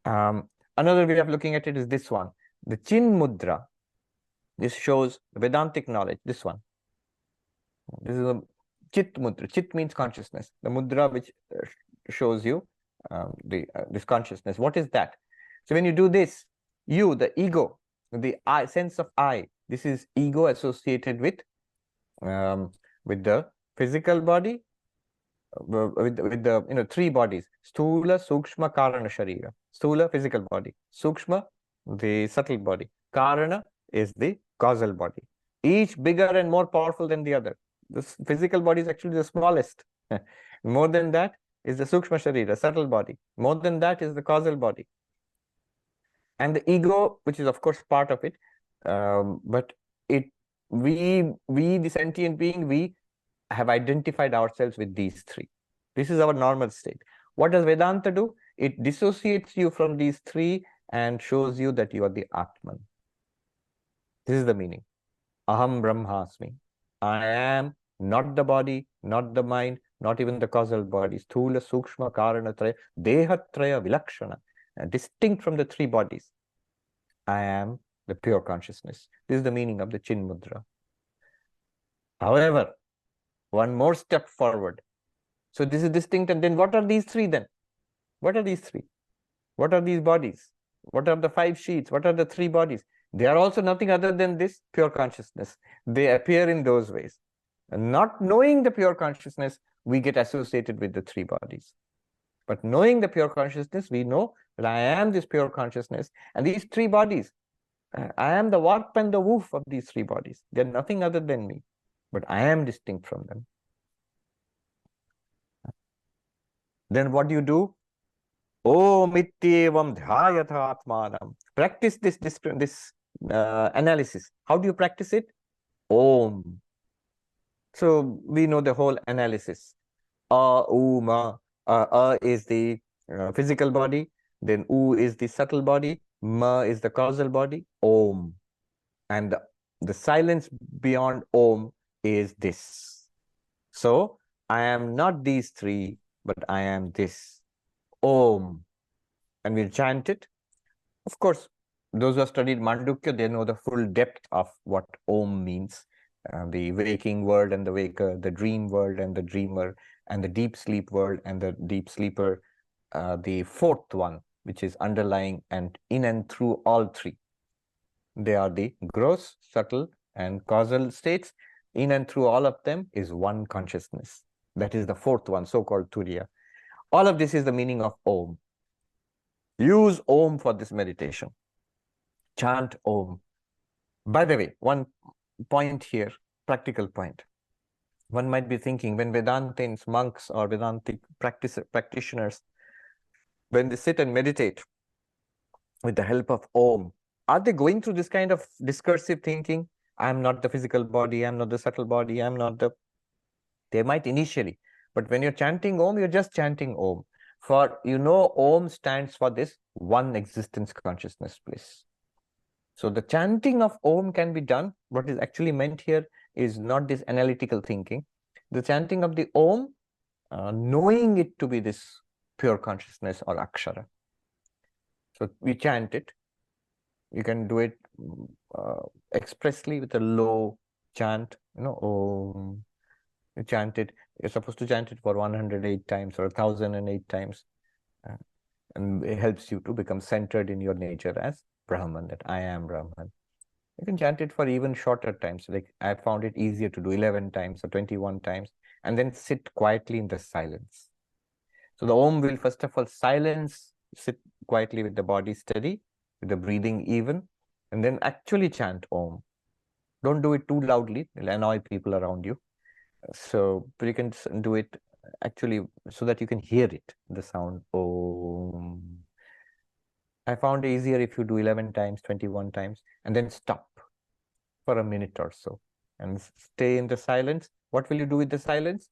Another way of looking at it is this one. The Chin Mudra. This shows Vedantic knowledge, this one. This is a Chit Mudra. Chit means consciousness. The mudra which shows you this consciousness. What is that? So when you do this, you, the ego, the I, sense of I, this is ego associated with the physical body, with the 3 bodies: Stula, Sukshma, Karana, Sharira. Stula, physical body. Sukshma, the subtle body. Karana is the causal body. Each bigger and more powerful than the other. The physical body is actually the smallest. More than that is the Sukshma Sharira, subtle body. More than that is the causal body. And the ego, which is of course part of it, but we, the sentient being, we have identified ourselves with these 3. This is our normal state. What does Vedanta do? It dissociates you from these 3 and shows you that you are the Atman. This is the meaning. Aham Brahmasmi. I am not the body, not the mind, not even the causal body. Sthula, Sukshma, Karana, Traya, Deha Traya, Vilakshana. Distinct from the 3 bodies. I am the pure consciousness. This is the meaning of the Chin Mudra. However, one more step forward. So this is distinct, and then what are these 3 then? What are these 3? What are these bodies? What are the 5 sheets? What are the 3 bodies? They are also nothing other than this pure consciousness. They appear in those ways. And not knowing the pure consciousness, we get associated with the 3 bodies. But knowing the pure consciousness, we know that I am this pure consciousness. And these 3 bodies, I am the warp and the woof of these 3 bodies. They're nothing other than me. But I am distinct from them. Then what do? Om ityevam dhyayatha atmanam. Practice this analysis. How do you practice it? Om. So we know the whole analysis. U, ma. Is the physical body. Then U is the subtle body. Ma is the causal body. Om. And the silence beyond Om is this. So I am not these 3, but I am this. Om. And we'll chant it. Of course, those who have studied Mandukya, they know the full depth of what Om means. The waking world and the waker, the dream world and the dreamer, and the deep sleep world and the deep sleeper. The 4th one, which is underlying and in and through all 3. They are the gross, subtle, and causal states. In and through all of them is one consciousness. That is the 4th one, so-called Turiya. All of this is the meaning of Om. Use Om for this meditation. Chant Om. By the way, one point here, practical point. One might be thinking, when Vedantins, monks or Vedantic practitioners, when they sit and meditate with the help of Om, are they going through this kind of discursive thinking? I'm not the physical body, I'm not the subtle body, I'm not the... They might initially, but when you're chanting Om, you're just chanting Om. For, Om stands for this one existence consciousness bliss. So the chanting of Om can be done. What is actually meant here is not this analytical thinking. The chanting of the Om, knowing it to be this pure consciousness or Akshara. So we chant it. You can do it expressly with a low chant, Om. You chant it. You're supposed to chant it for 108 times or 1008 times. And it helps you to become centered in your nature as Brahman, that I am Brahman. You can chant it for even shorter times. Like I found it easier to do 11 times or 21 times, and then sit quietly in the silence. So the Om will first of all silence, sit quietly with the body steady, with the breathing even, and then actually chant Om. Don't do it too loudly, it'll annoy people around you. So, but you can do it actually so that you can hear it, the sound Om. I found it easier if you do 11 times, 21 times, and then stop for a minute or so and stay in the silence. What will you do with the silence?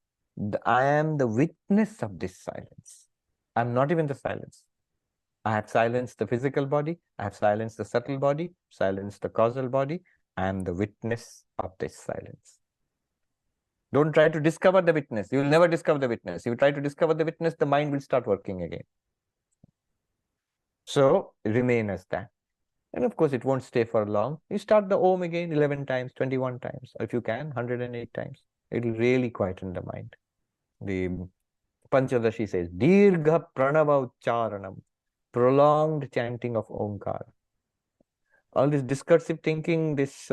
I am the witness of this silence. I'm not even the silence. I have silenced the physical body. I have silenced the subtle body, silenced the causal body. I am the witness of this silence. Don't try to discover the witness. You will never discover the witness. If you try to discover the witness, the mind will start working again. So remain as that. And of course, it won't stay for long. You start the Om again 11 times, 21 times, or if you can, 108 times. It will really quieten the mind. The Panchadashi says, Dirgha Pranava Ucharanam, prolonged chanting of Omkar. All this discursive thinking, this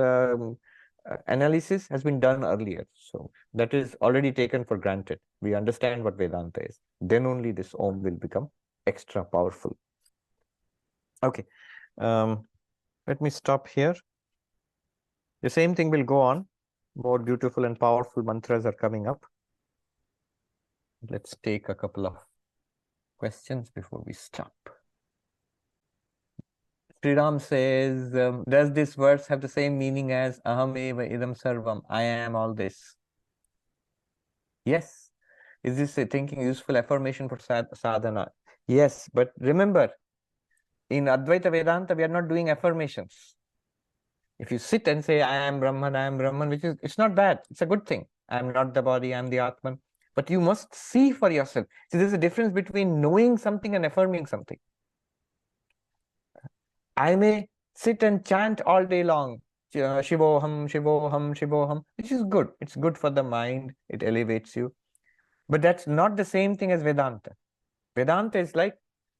analysis has been done earlier. So that is already taken for granted. We understand what Vedanta is. Then only this Om will become extra powerful. Okay. Let me stop here. The same thing will go on. More beautiful and powerful mantras are coming up. Let's take a couple of questions before we stop. Sri Ram says, does this verse have the same meaning as Aham eva idam sarvam? I am all this. Yes. Is this a thinking useful affirmation for sadhana? Yes, but remember, in Advaita Vedanta, we are not doing affirmations. If you sit and say, I am Brahman, which is, it's not bad. It's a good thing. I am not the body, I am the Atman. But you must see for yourself. See, there's a difference between knowing something and affirming something. I may sit and chant all day long, Shivoham, Shivoham, Shivoham, which is good. It's good for the mind. It elevates you. But that's not the same thing as Vedanta. Vedanta is like,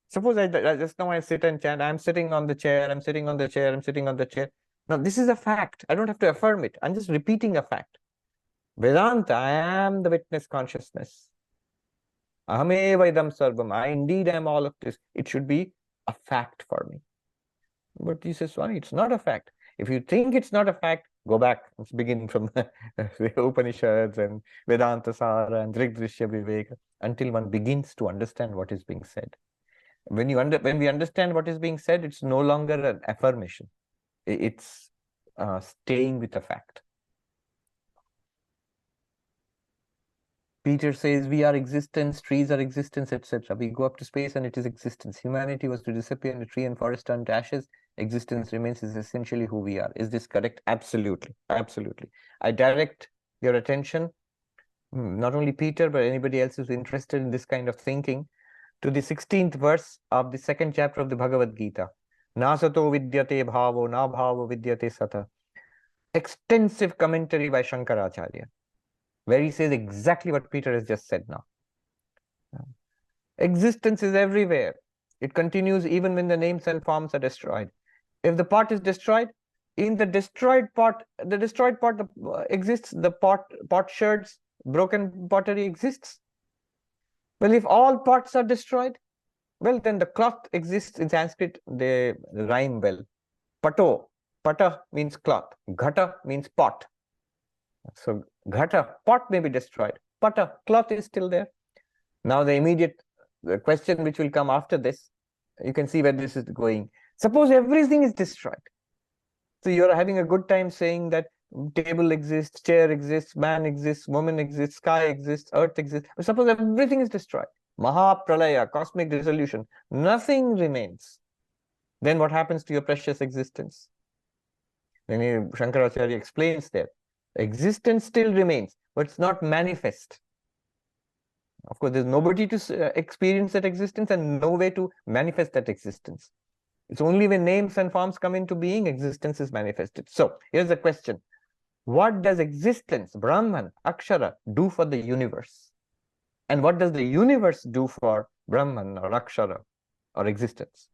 suppose I just now I sit and chant, I'm sitting on the chair, I'm sitting on the chair, I'm sitting on the chair. Now, this is a fact. I don't have to affirm it. I'm just repeating a fact. Vedanta, I am the witness consciousness. Ahameva idam sarvam. I indeed am all of this. It should be a fact for me. But he says, Swami, it's not a fact. If you think it's not a fact, go back. Let's begin from the Upanishads and Vedanta Sara and Drigdrishya Viveka until one begins to understand what is being said. When we understand what is being said, it's no longer an affirmation. It's staying with a fact. Peter says, we are existence, trees are existence, etc. We go up to space and it is existence. Humanity was to disappear and the tree and forest turn to ashes. Existence remains is essentially who we are. Is this correct? Absolutely. Absolutely. I direct your attention, not only Peter, but anybody else who's interested in this kind of thinking, to the 16th verse of the 2nd chapter of the Bhagavad Gita. Nasato vidyate bhavo, na bhavo vidyate sata. Extensive commentary by Shankaracharya, where he says exactly what Peter has just said now. Existence is everywhere. It continues even when the names and forms are destroyed. If the pot is destroyed, in the destroyed pot exists, the potsherds, broken pottery exists. Well, if all pots are destroyed, well, then the cloth exists. In Sanskrit, they rhyme well. Pato, pata means cloth, ghata means pot. So ghata, pot may be destroyed. Pata, cloth is still there. Now the question which will come after this, you can see where this is going. Suppose everything is destroyed. So you're having a good time saying that table exists, chair exists, man exists, woman exists, sky exists, earth exists. But suppose everything is destroyed. Mahapralaya, cosmic dissolution. Nothing remains. Then what happens to your precious existence? Then Shankaracharya explains that existence still remains, but it's not manifest. Of course, there's nobody to experience that existence and no way to manifest that existence. It's only when names and forms come into being, existence is manifested. So here's the question. What does existence, Brahman, Akshara, do for the universe? And what does the universe do for Brahman or Akshara or existence?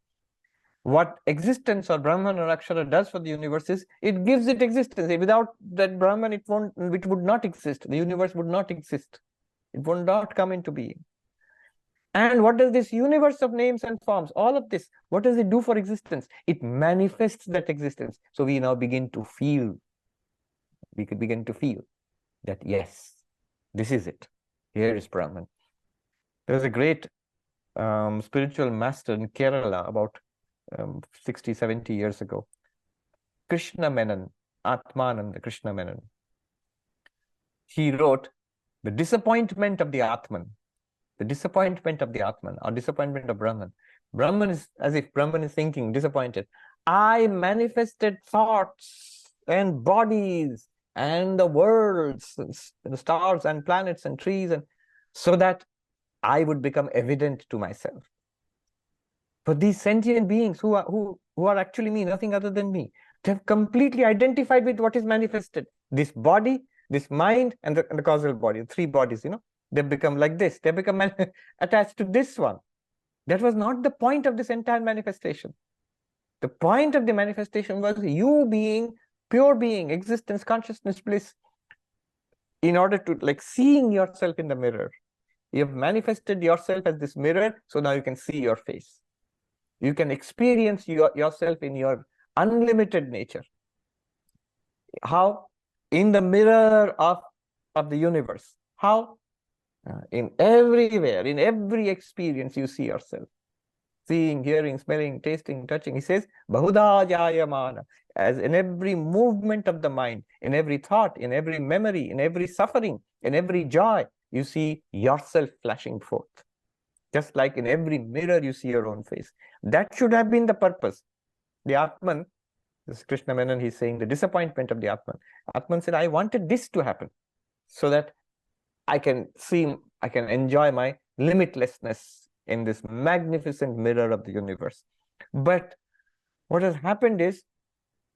What existence or Brahman or Akshara does for the universe is it gives it existence. Without that Brahman, it would not exist. The universe would not exist. It would not come into being. And what does this universe of names and forms, all of this, what does it do for existence? It manifests that existence. So we now begin to feel, we could begin to feel that, yes, this is it. Here is Brahman. There was a great spiritual master in Kerala about 60, 70 years ago. Krishna Menon, Atmananda Krishna Menon. He wrote, the disappointment of the Atman, the disappointment of the Atman, or disappointment of Brahman. Brahman is as if Brahman is thinking, disappointed. I manifested thoughts and bodies and the worlds, and the stars and planets and trees, and so that I would become evident to myself. But these sentient beings who are actually me, nothing other than me, they have completely identified with what is manifested. This body, this mind, and the causal body, three bodies, they become like this. They become attached to this one. That was not the point of this entire manifestation. The point of the manifestation was you being pure being, existence, consciousness, bliss, in order to, like, seeing yourself in the mirror. You have manifested yourself as this mirror, so now you can see your face. You can experience yourself in your unlimited nature. How? In the mirror of the universe. How? In everywhere, in every experience, you see yourself. Seeing, hearing, smelling, tasting, touching. He says, Bahuda Jayamana. As in every movement of the mind, in every thought, in every memory, in every suffering, in every joy, you see yourself flashing forth. Just like in every mirror, you see your own face. That should have been the purpose. The Atman, this Krishna Menon, he's saying the disappointment of the Atman. Atman said, I wanted this to happen so that I can enjoy my limitlessness in this magnificent mirror of the universe. But what has happened is,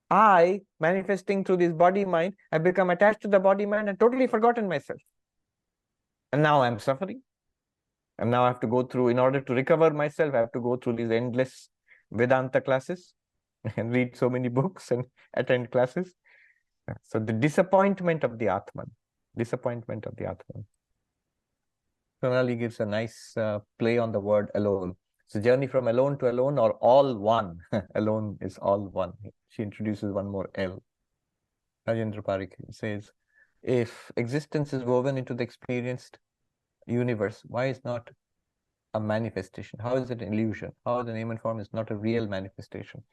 I, manifesting through this body-mind, have become attached to the body-mind and totally forgotten myself. And now I'm suffering. And now I have to go through, in order to recover myself, I have to go through these endless Vedanta classes and read so many books and attend classes. So the disappointment of the Atman, disappointment of the Atman. Sonali gives a nice play on the word alone. It's a journey from alone to alone, or all one. Alone is all one. She introduces one more L. Rajendra Parikh says, if existence is woven into the experienced universe, why is not a manifestation? How is it an illusion? How the name and form is not a real manifestation?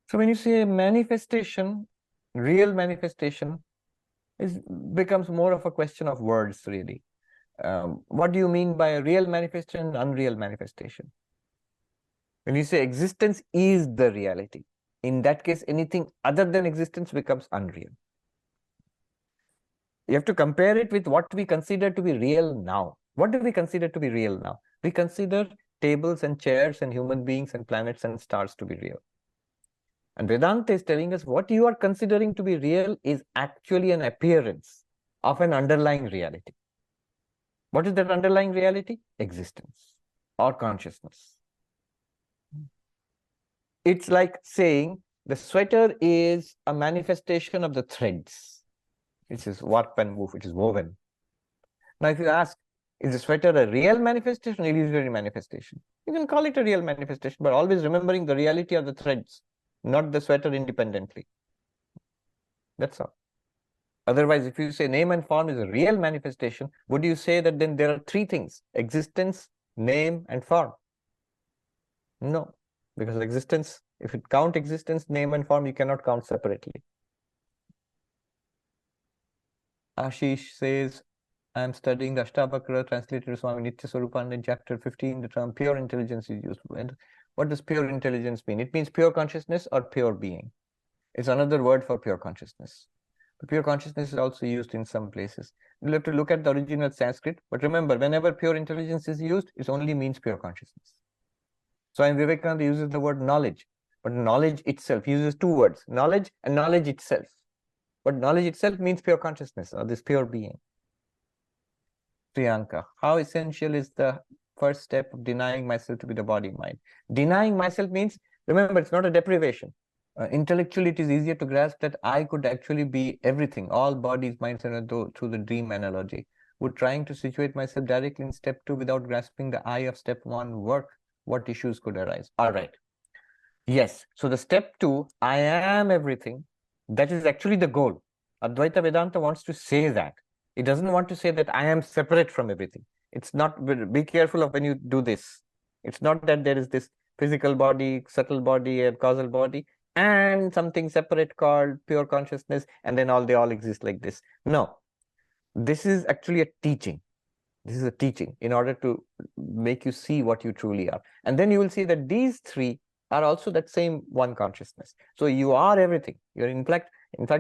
So when you say manifestation, real manifestation, becomes more of a question of words, really. What do you mean by a real manifestation and unreal manifestation? When you say existence is the reality, in that case, anything other than existence becomes unreal. You have to compare it with what we consider to be real now. What do we consider to be real now? We consider tables and chairs and human beings and planets and stars to be real. And Vedanta is telling us what you are considering to be real is actually an appearance of an underlying reality. What is that underlying reality? Existence or consciousness. It's like saying the sweater is a manifestation of the threads. It is warp and woof, it is woven. Now, if you ask, is the sweater a real manifestation or illusory manifestation? You can call it a real manifestation, but always remembering the reality of the threads, not the sweater independently. That's all. Otherwise, if you say name and form is a real manifestation, would you say that then there are three things: existence, name, and form? No, because existence, if you count existence, name, and form, you cannot count separately. Ashish says, I'm studying the Ashtavakra translated to Swami Nityaswarupananda in chapter 15. The term pure intelligence is used. And what does pure intelligence mean? It means pure consciousness or pure being. It's another word for pure consciousness. The pure consciousness is also used in some places. You'll have to look at the original Sanskrit. But remember, whenever pure intelligence is used, it only means pure consciousness. Swami Vivekananda uses the word knowledge, but knowledge itself, he uses two words, knowledge and knowledge itself. But knowledge itself means pure consciousness or this pure being. Priyanka, how essential is the first step of denying myself to be the body mind? Denying myself means, remember, it's not a deprivation. Intellectually, it is easier to grasp that I could actually be everything, all bodies, minds, and through the dream analogy. Would trying to situate myself directly in step 2 without grasping the I of step 1 work? What issues could arise? All right. Yes. So the step 2, I am everything, that is actually the goal. Advaita Vedanta wants to say that. It doesn't want to say that I am separate from everything. It's not, be careful of when you do this. It's not that there is this physical body, subtle body, and causal body, and something separate called pure consciousness, and then they all exist like this. No, this is actually a teaching. This is a teaching in order to make you see what you truly are. And then you will see that these three are also that same one consciousness. So you are everything. You're in fact,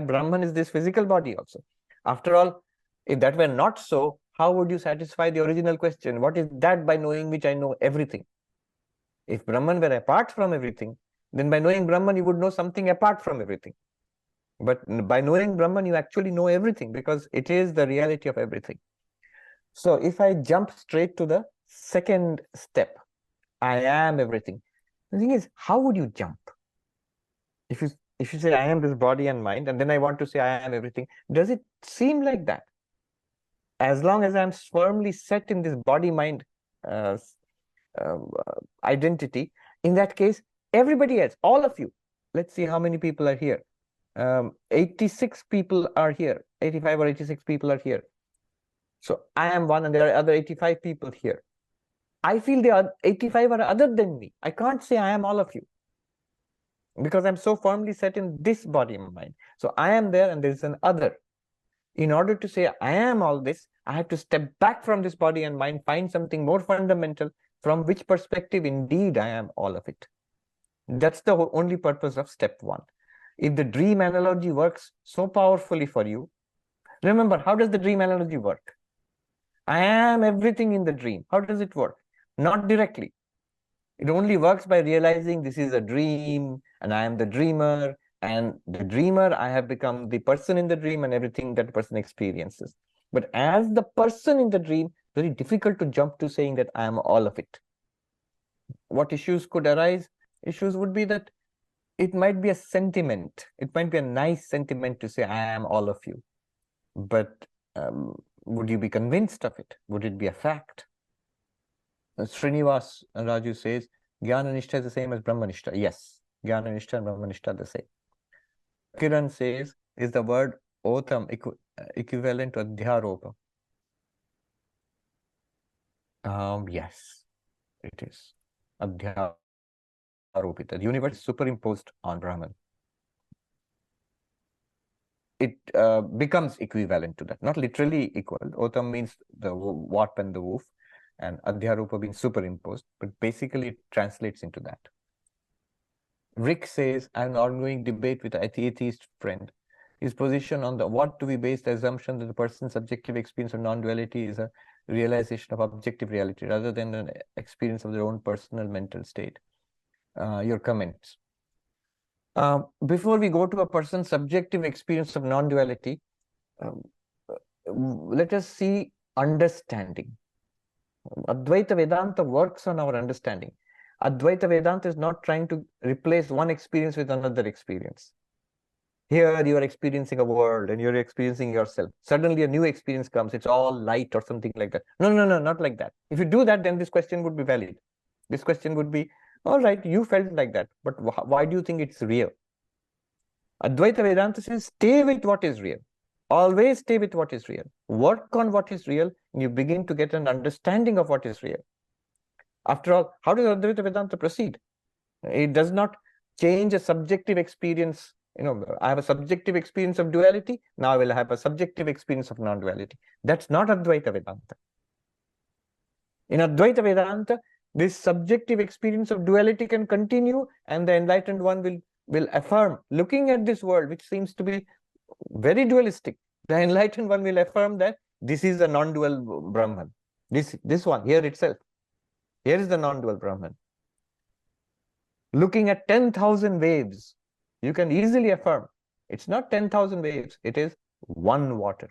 Brahman is this physical body also. After all, if that were not so, how would you satisfy the original question? What is that by knowing which I know everything? If Brahman were apart from everything, then by knowing Brahman, you would know something apart from everything. But by knowing Brahman, you actually know everything because it is the reality of everything. So if I jump straight to the second step, I am everything. The thing is, how would you jump? If you say I am this body and mind, and then I want to say I am everything, does it seem like that? As long as I'm firmly set in this body-mind identity, in that case, everybody else, all of you, let's see how many people are here. 86 people are here, 85 or 86 people are here. So I am one and there are other 85 people here. I feel the 85 are other than me. I can't say I am all of you because I'm so firmly set in this body and mind. So I am there and there is an other. In order to say I am all this, I have to step back from this body and mind, find something more fundamental from which perspective indeed I am all of it. That's the only purpose of step 1. If the dream analogy works so powerfully for you, remember, how does the dream analogy work? I am everything in the dream. How does it work? Not directly. It only works by realizing this is a dream and I am the dreamer, and the dreamer, I have become the person in the dream and everything that the person experiences. But as the person in the dream, very difficult to jump to saying that I am all of it. What issues could arise? Issues would be that it might be a sentiment. It might be a nice sentiment to say I am all of you. But would you be convinced of it? Would it be a fact? Srinivas Raju says, Jnana Nishtha is the same as Brahma Nishtha. Yes, Jnana Nishtha and Brahma Nishtha are the same. Kiran says, is the word Otam equivalent to Adhyaropa? Yes, it is. Adhyaropita. The universe is superimposed on Brahman. It becomes equivalent to that, not literally equal. Otam means the warp and the woof, and Adhyaropa being superimposed, but basically it translates into that. Rick says, I have an ongoing debate with an atheist friend. His position on what do we base the assumption that the person's subjective experience of non-duality is a realization of objective reality rather than an experience of their own personal mental state. Your comments. Before we go to a person's subjective experience of non-duality, let us see understanding. Advaita Vedanta works on our understanding. Advaita Vedanta is not trying to replace one experience with another experience. Here you are experiencing a world and you're experiencing yourself. Suddenly a new experience comes, it's all light or something like that. No, not like that. If you do that, then this question would be valid. This question would be, all right, you felt like that, but why do you think it's real? Advaita Vedanta says, stay with what is real. Always stay with what is real. Work on what is real, and you begin to get an understanding of what is real. After all, how does Advaita Vedanta proceed? It does not change a subjective experience. I have a subjective experience of duality. Now I will have a subjective experience of non-duality. That's not Advaita Vedanta. In Advaita Vedanta, this subjective experience of duality can continue, and the enlightened one will affirm, looking at this world, which seems to be very dualistic, the enlightened one will affirm that this is a non-dual Brahman. This one here itself. Here is the non-dual Brahman. Looking at 10,000 waves, you can easily affirm it's not 10,000 waves, it is one water,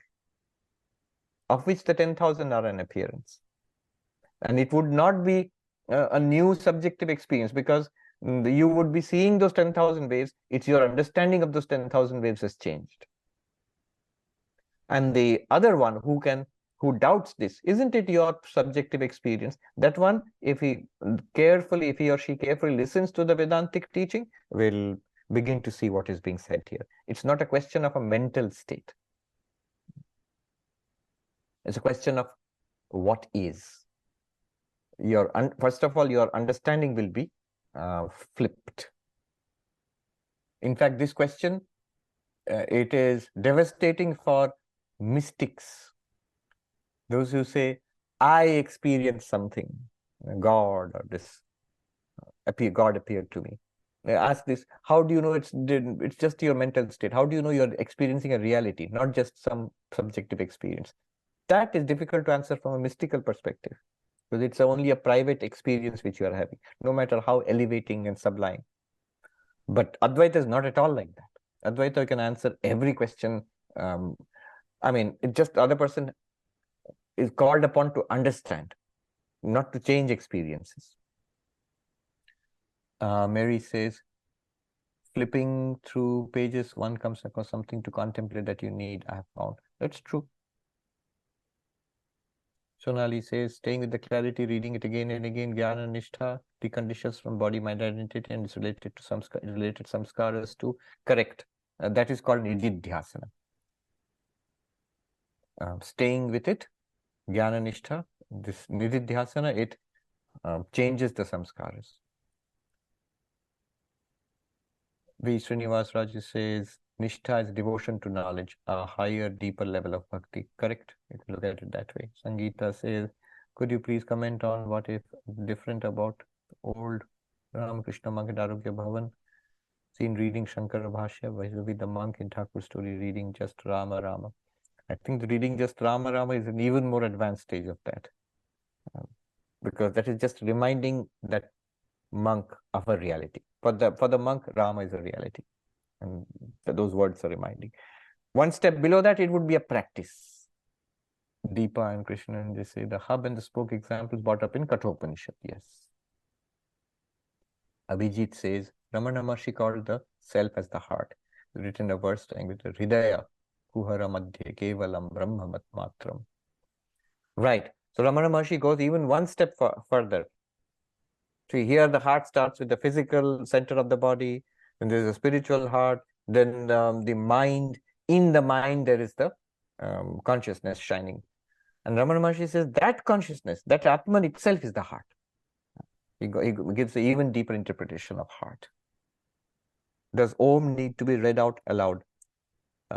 of which the 10,000 are an appearance. And it would not be a new subjective experience, because you would be seeing those 10,000 waves. It's your understanding of those 10,000 waves has changed. And the other one who doubts this, isn't it your subjective experience? That one, if he or she carefully listens to the Vedantic teaching, will begin to see what is being said here. It's not a question of a mental state. It's a question of what is. First of all, your understanding will be flipped. In fact, this question, it is devastating for mystics. Those who say, I experienced something, God or this, God appeared to me. They ask this, how do you know it's just your mental state? How do you know you're experiencing a reality, not just some subjective experience? That is difficult to answer from a mystical perspective, because it's only a private experience which you are having, no matter how elevating and sublime. But Advaita is not at all like that. Advaita can answer every question. It just the other person is called upon to understand, not to change experiences. Mary says, flipping through pages, one comes across something to contemplate that you need, I have found. That's true. Sonali says, staying with the clarity, reading it again and again, Jnana Nishtha, deconditions from body, mind, identity, and is related to related samskaras too. Correct. That is called nididhyasana. Staying with it, Jnana Nishtha, this nididhyasana, it changes the samskaras. V. Srinivas Raju says, Nishtha is devotion to knowledge, a higher, deeper level of bhakti. Correct. You can look at it that way. Sangeeta says, could you please comment on what is different about old Ramakrishna monk at Arogya Bhavan? Seen reading Shankara Bhashya, with the monk in Thakur story reading just Rama Rama. I think the reading just Rama Rama is an even more advanced stage of that. Because that is just reminding that monk of a reality. For the monk, Rama is a reality. And those words are reminding. One step below that, it would be a practice. Deepa and Krishna, and they say the hub and the spoke examples brought up in Kathopanishad. Yes. Abhijit says, Ramana Maharshi called the self as the heart. Written a verse starting with the Hridaya, Kuhara Madhya, Kevalam Brahma Matram. Right. So Ramana Maharshi goes even one step further. See, here the heart starts with the physical center of the body, then there is a spiritual heart, then the mind. In the mind, there is the consciousness shining. And Ramana Maharshi says that consciousness, that Atman itself is the heart. He gives an even deeper interpretation of heart. Does Om need to be read out aloud?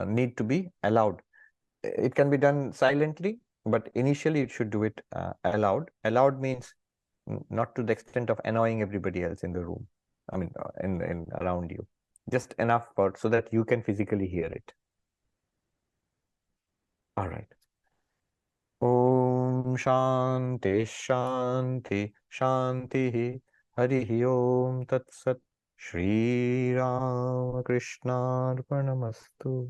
Need to be allowed. It can be done silently, but initially it should do it aloud. Aloud means not to the extent of annoying everybody else in the room. In around you. Just enough so that you can physically hear it. All right. Om Shanti Shanti Shanti Harihi Om Tat Sat Shri Rama Krishna Arpanamastu.